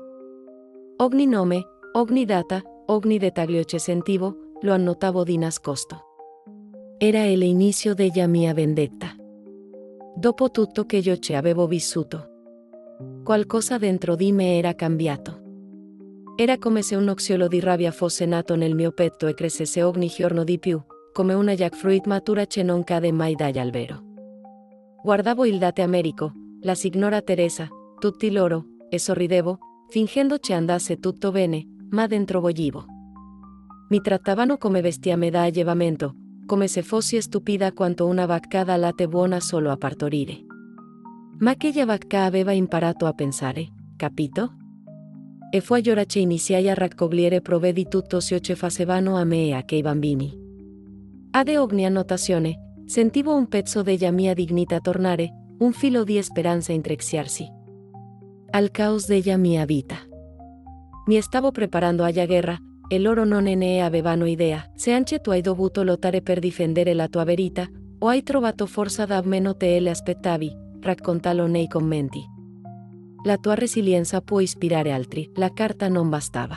Ogni nome, ogni data, ogni dettaglio che sentivo, lo annotavo di nascosto. Era l'inizio della mia vendetta. Dopo tutto che io ci avevo vissuto, qualcosa dentro di me era cambiato. Era come se un oxiolo di rabbia fosse nato nel mio petto e crescesse ogni giorno di più, come una jackfruit matura che non cade mai dall'albero. Guardavo il date Americo, la signora Teresa, tutti loro, e sorridevo, fingendo che andasse tutto bene, ma dentro voglivo. Mi trattavano come bestiame da allevamento, come se fossi stupida quanto una vacca da latte buona solo a partorire. Ma quella vacca aveva imparato a pensare, capito? E fu allora che iniziai a raccogliere prove di tutto ciò che facevano a me e a quei bambini. Ad ogni annotazione, sentivo un pezzo della mia dignità tornare, un filo di speranza intrecciarsi al caos della mia vita. Mi stavo preparando alla guerra, e loro non ne avevano idea. Se anche tu hai dovuto lottare per difendere la tua verità, o hai trovato forza da meno te le aspettavi, raccontalo nei commenti. La tua resilienza può ispirare altri, la carta non bastava.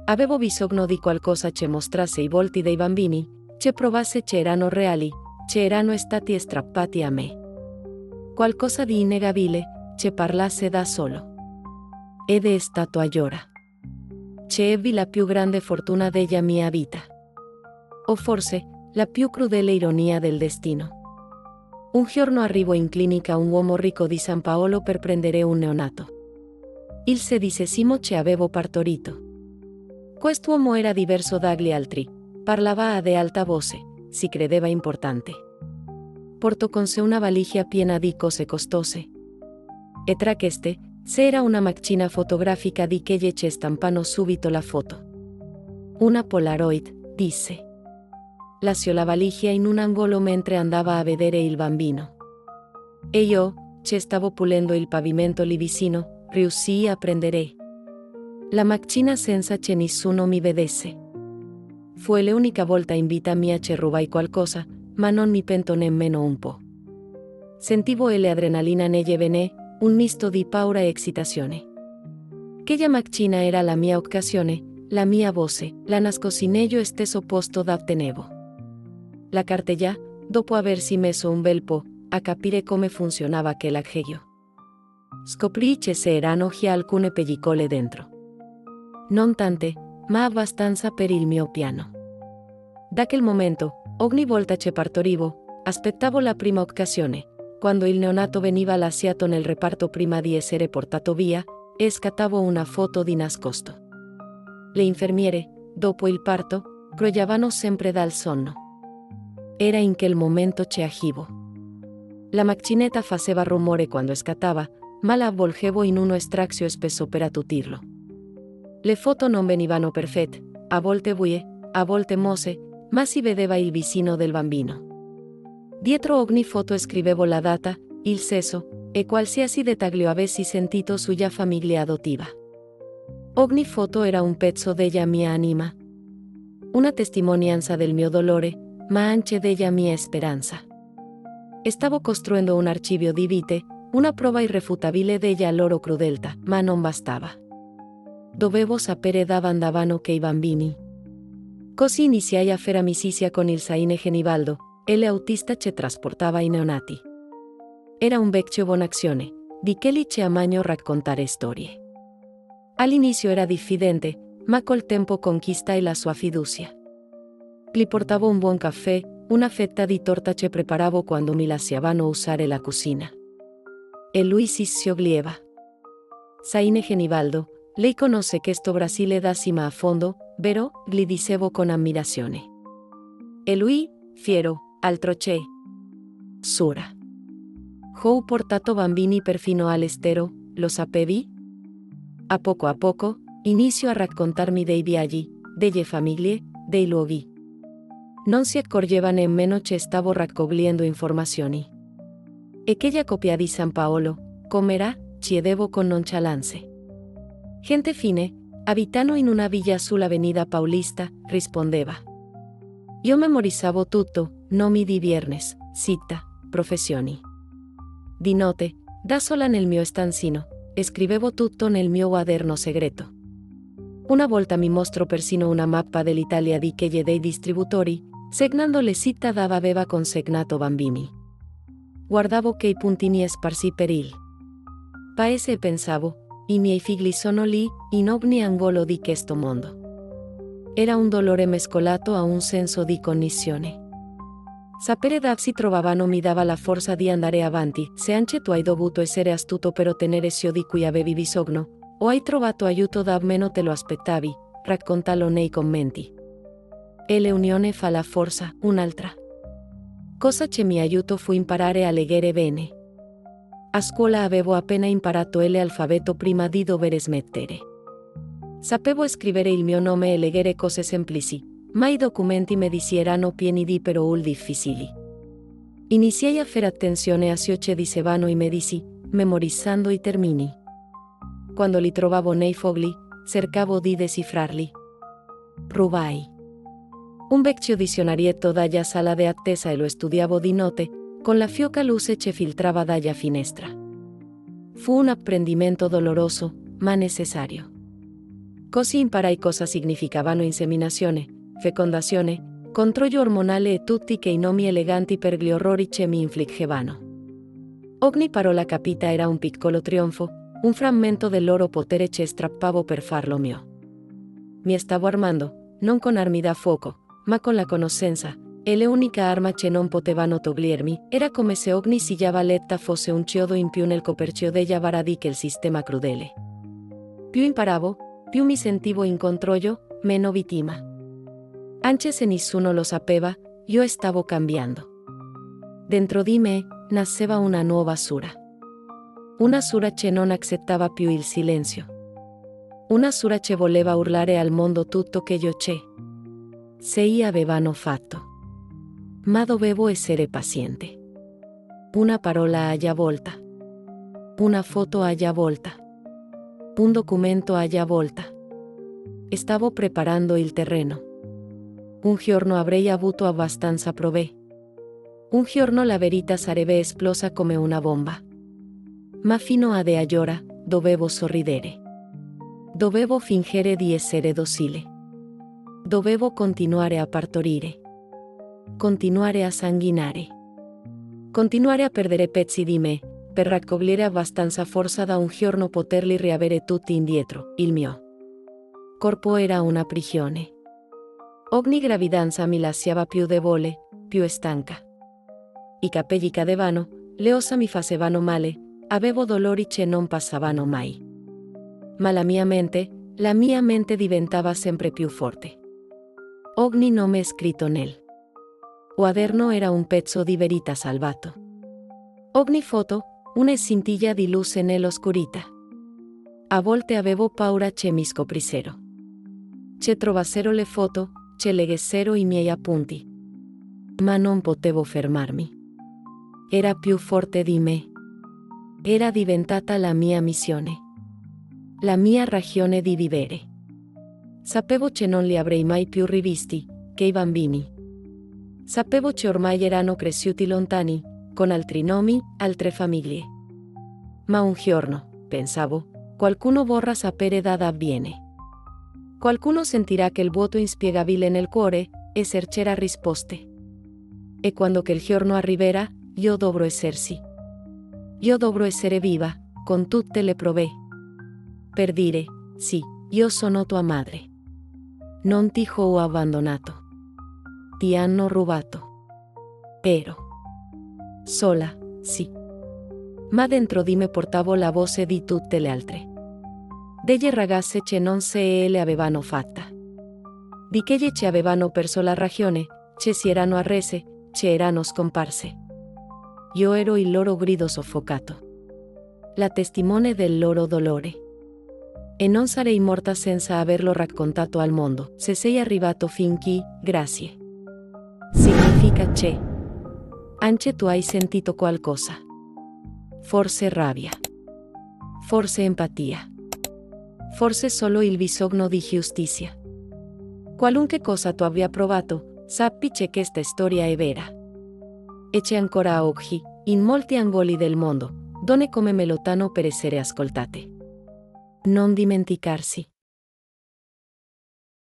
Avevo bisogno di qualcosa che mostrasse i volti dei bambini, che provasse che erano reali, che erano stati strappati a me. Qualcosa di innegabile, che parlasse da solo. Ed è stato allora che ebbi la più grande fortuna della mia vita. O forse, la più crudele ironia del destino. Un giorno arrivò in clinica un uomo ricco di San Paolo per prendere un neonato. Il 16° che avevo partorito. Quest'uomo era diverso dagli altri, parlava ad alta voce, si credeva importante. Portò con sé una valigia piena di cose costose. E tra queste, c'era una macchina fotografica di quelle che stampano subito la foto. Una Polaroid, disse. Lasciò la valigia in un angolo mentre andava a vedere il bambino. E io, che stavo pulendo il pavimento lì vicino, riuscii a prendere la macchina senza che nessuno mi vedesse. Fu l'unica volta in vita mia che rubai qualcosa, ma non mi pento nemmeno un po'. sentivo le adrenalina nelle vene, un misto di paura e excitazione. Quella macchina era la mia occasione, la mia voce, la nascosinello stesso posto d'ottenevo. La cartella, dopo aversi messo un bel po' a capire come funzionava quell'aggeggio. Scoprì che c'erano già alcune pellicole dentro. Non tante, ma abbastanza per il mio piano. Da quel momento, ogni volta che partorivo, aspettavo la prima occasione, quando il neonato veniva lasciato nel reparto prima di essere portato via, e scattavo una foto di nascosto. Le infermiere, dopo il parto, crogliavano sempre dal sonno. Era in quel momento che agivo. La macchinetta faceva rumore quando scattava, ma la avvolgevo in uno strazio spesso per attutirlo. Le foto non venivano perfette, a volte buie, a volte mosse, ma si vedeva il visino del bambino. Dietro ogni foto scrivevo la data, il sesso, e qualsiasi dettaglio avessi sentito sulla famiglia adottiva. Ogni foto era un pezzo della mia anima. Una testimonianza del mio dolore, ma anche della mia speranza. Stavo costruendo un archivio di vite, una prova irrefutabile della loro crudeltà, ma non bastava. Dovevo sapere dove andavano quei bambini. Così iniziai a fare amicizia con il Saine Genibaldo, l'autista che trasportava i neonati. Era un vecchio bonazione, di quelli che amano raccontare storie. All'inizio era diffidente, ma col tempo conquistai la sua fiducia. Gli portavo un buon caffè, una fetta di torta che preparavo quando mi lasciavano usare la cucina. E lui si scioglieva. Saine Genibaldo, lei conosce questo Brasile da cima a fondo, vero? Gli dicevo con ammirazione. E lui, fiero, altro che. Sura. Ho portato bambini perfino all'estero, lo sapevi? A poco, inizio a raccontarmi dei viaggi, delle famiglie, dei luoghi. Non si accorgeva nemmeno che stavo raccogliendo informazioni. E quella copia di San Paolo, com'era? Chiedevo con nonchalance. Gente fine, abitano in una villa sull'Avenida Paulista, rispondeva. Io memorizzavo tutto, nomi di viernes, città, professioni. Di notte, da sola nel mio stanzino, scrivevo tutto nel mio quaderno segreto. Una volta mi mostrò persino una mappa dell'Italia di quelle dei distributori, segnando le città dove aveva consegnato bambini. Guardavo quei puntini sparsi per il paese e pensavo, i miei figli sono lì, in ogni angolo di questo mondo. Era un dolore mescolato a un senso di connessione. Sapere dove si trovavano mi dava la forza di andare avanti, se anche tu hai dovuto essere astuto per ottenere ciò di cui avevi bisogno, o hai trovato aiuto dove meno te lo aspettavi, raccontalo nei commenti. E l'unione fa la forza, un'altra cosa che mi aiutò fu imparare a leggere bene. A scuola avevo appena imparato l'alfabeto prima di dover smettere. Sapevo scrivere il mio nome e leggere cose semplici, ma i documenti medici erano pieni di parole difficili. Iniziai a fare attenzione a ciò che dicevano i medici, memorizzando i termini. Quando li trovavo nei fogli, cercavo di decifrarli. Rubai un vecchio dizionarietto dalla sala di attesa e lo studiavo di notte, con la fioca luce che filtrava dalla finestra. Fu un apprendimento doloroso, ma necessario. Così imparai cosa significavano inseminazione, fecondazione, controllo ormonale e tutti quei nomi eleganti per gli orrori che mi infliggevano. Ogni parola capita era un piccolo trionfo, un frammento del loro potere che strappavo per farlo mio. Mi stavo armando, non con armi da fuoco, ma con la conoscenza, e l'unica arma che non potevano togliermi era come se ogni silla valletta fosse un chiodo in più nel coperchio della bara di quel sistema crudele. Più imparavo, più mi sentivo in controllo, meno vittima. Anche se nessuno lo sapeva, io stavo cambiando. Dentro di me, nasceva una nuova Sura. Una Sura che non accettava più il silenzio. Una Sura che voleva urlare al mondo tutto che io c'è. Sei avevano fatto. Ma dovevo essere paziente. Una parola alla volta. Una foto alla volta. Un documento alla volta. Stavo preparando il terreno. Un giorno avrei avuto abbastanza prove. Un giorno la verità sarebbe esplosa come una bomba. Ma fino ad allora, dovevo sorridere. Dovevo fingere di essere docile. Dovevo continuare a partorire. Continuare a sanguinare. Continuare a perdere pezzi di me, per raccogliere abbastanza forza da un giorno poterli riavere tutti indietro. Il mio corpo era una prigione. Ogni gravidanza mi lasciava più debole, più stanca. I capelli cadevano, le ossa mi facevano male, avevo dolori che non passavano mai. Ma la mia mente diventava sempre più forte. Ogni nome scritto nel quaderno era un pezzo di verità salvato. Ogni foto, una scintilla di luce nell'oscurità. A volte avevo paura che mi scoprissero. Che trovassero le foto, che leggessero i miei appunti. Ma non potevo fermarmi. Era più forte di me. Era diventata la mia missione. La mia ragione di vivere. Sapevo che non li avrei mai più rivisti, che i bambini. Sapevo che ormai erano cresciuti lontani, con altri nomi, altre famiglie. Ma un giorno, pensavo, qualcuno vorrà sapere da dove avviene. Qualcuno sentirà quel vuoto inspiegabile nel cuore e cercherà risposte. E quando quel giorno arriverà, io dovrò esserci. Io dovrò essere viva, con tutte le prove. Per dire, sì, io sono tua madre. Non ti ho abbandonato. Ti hanno rubato. Ero sola, sì. Ma dentro di me portavo la voce di tutte le altre. Delle ragazze che non se le avevano fatta. Di quelle che avevano perso la ragione, che si erano arrese, che erano scomparse. Io ero il loro grido soffocato. La testimone del loro dolore. E non sarei morta senza averlo raccontato al mondo. Se sei arrivato fin qui, grazie. Significa che anche tu hai sentito qualcosa. Forse rabbia. Forse empatia. Forse solo il bisogno di giustizia. Qualunque cosa tu abbia provato, sappi che questa storia è vera. E c'è ancora oggi, in molti angoli del mondo, donne come me lottano per essere ascoltate. Non dimenticarsi.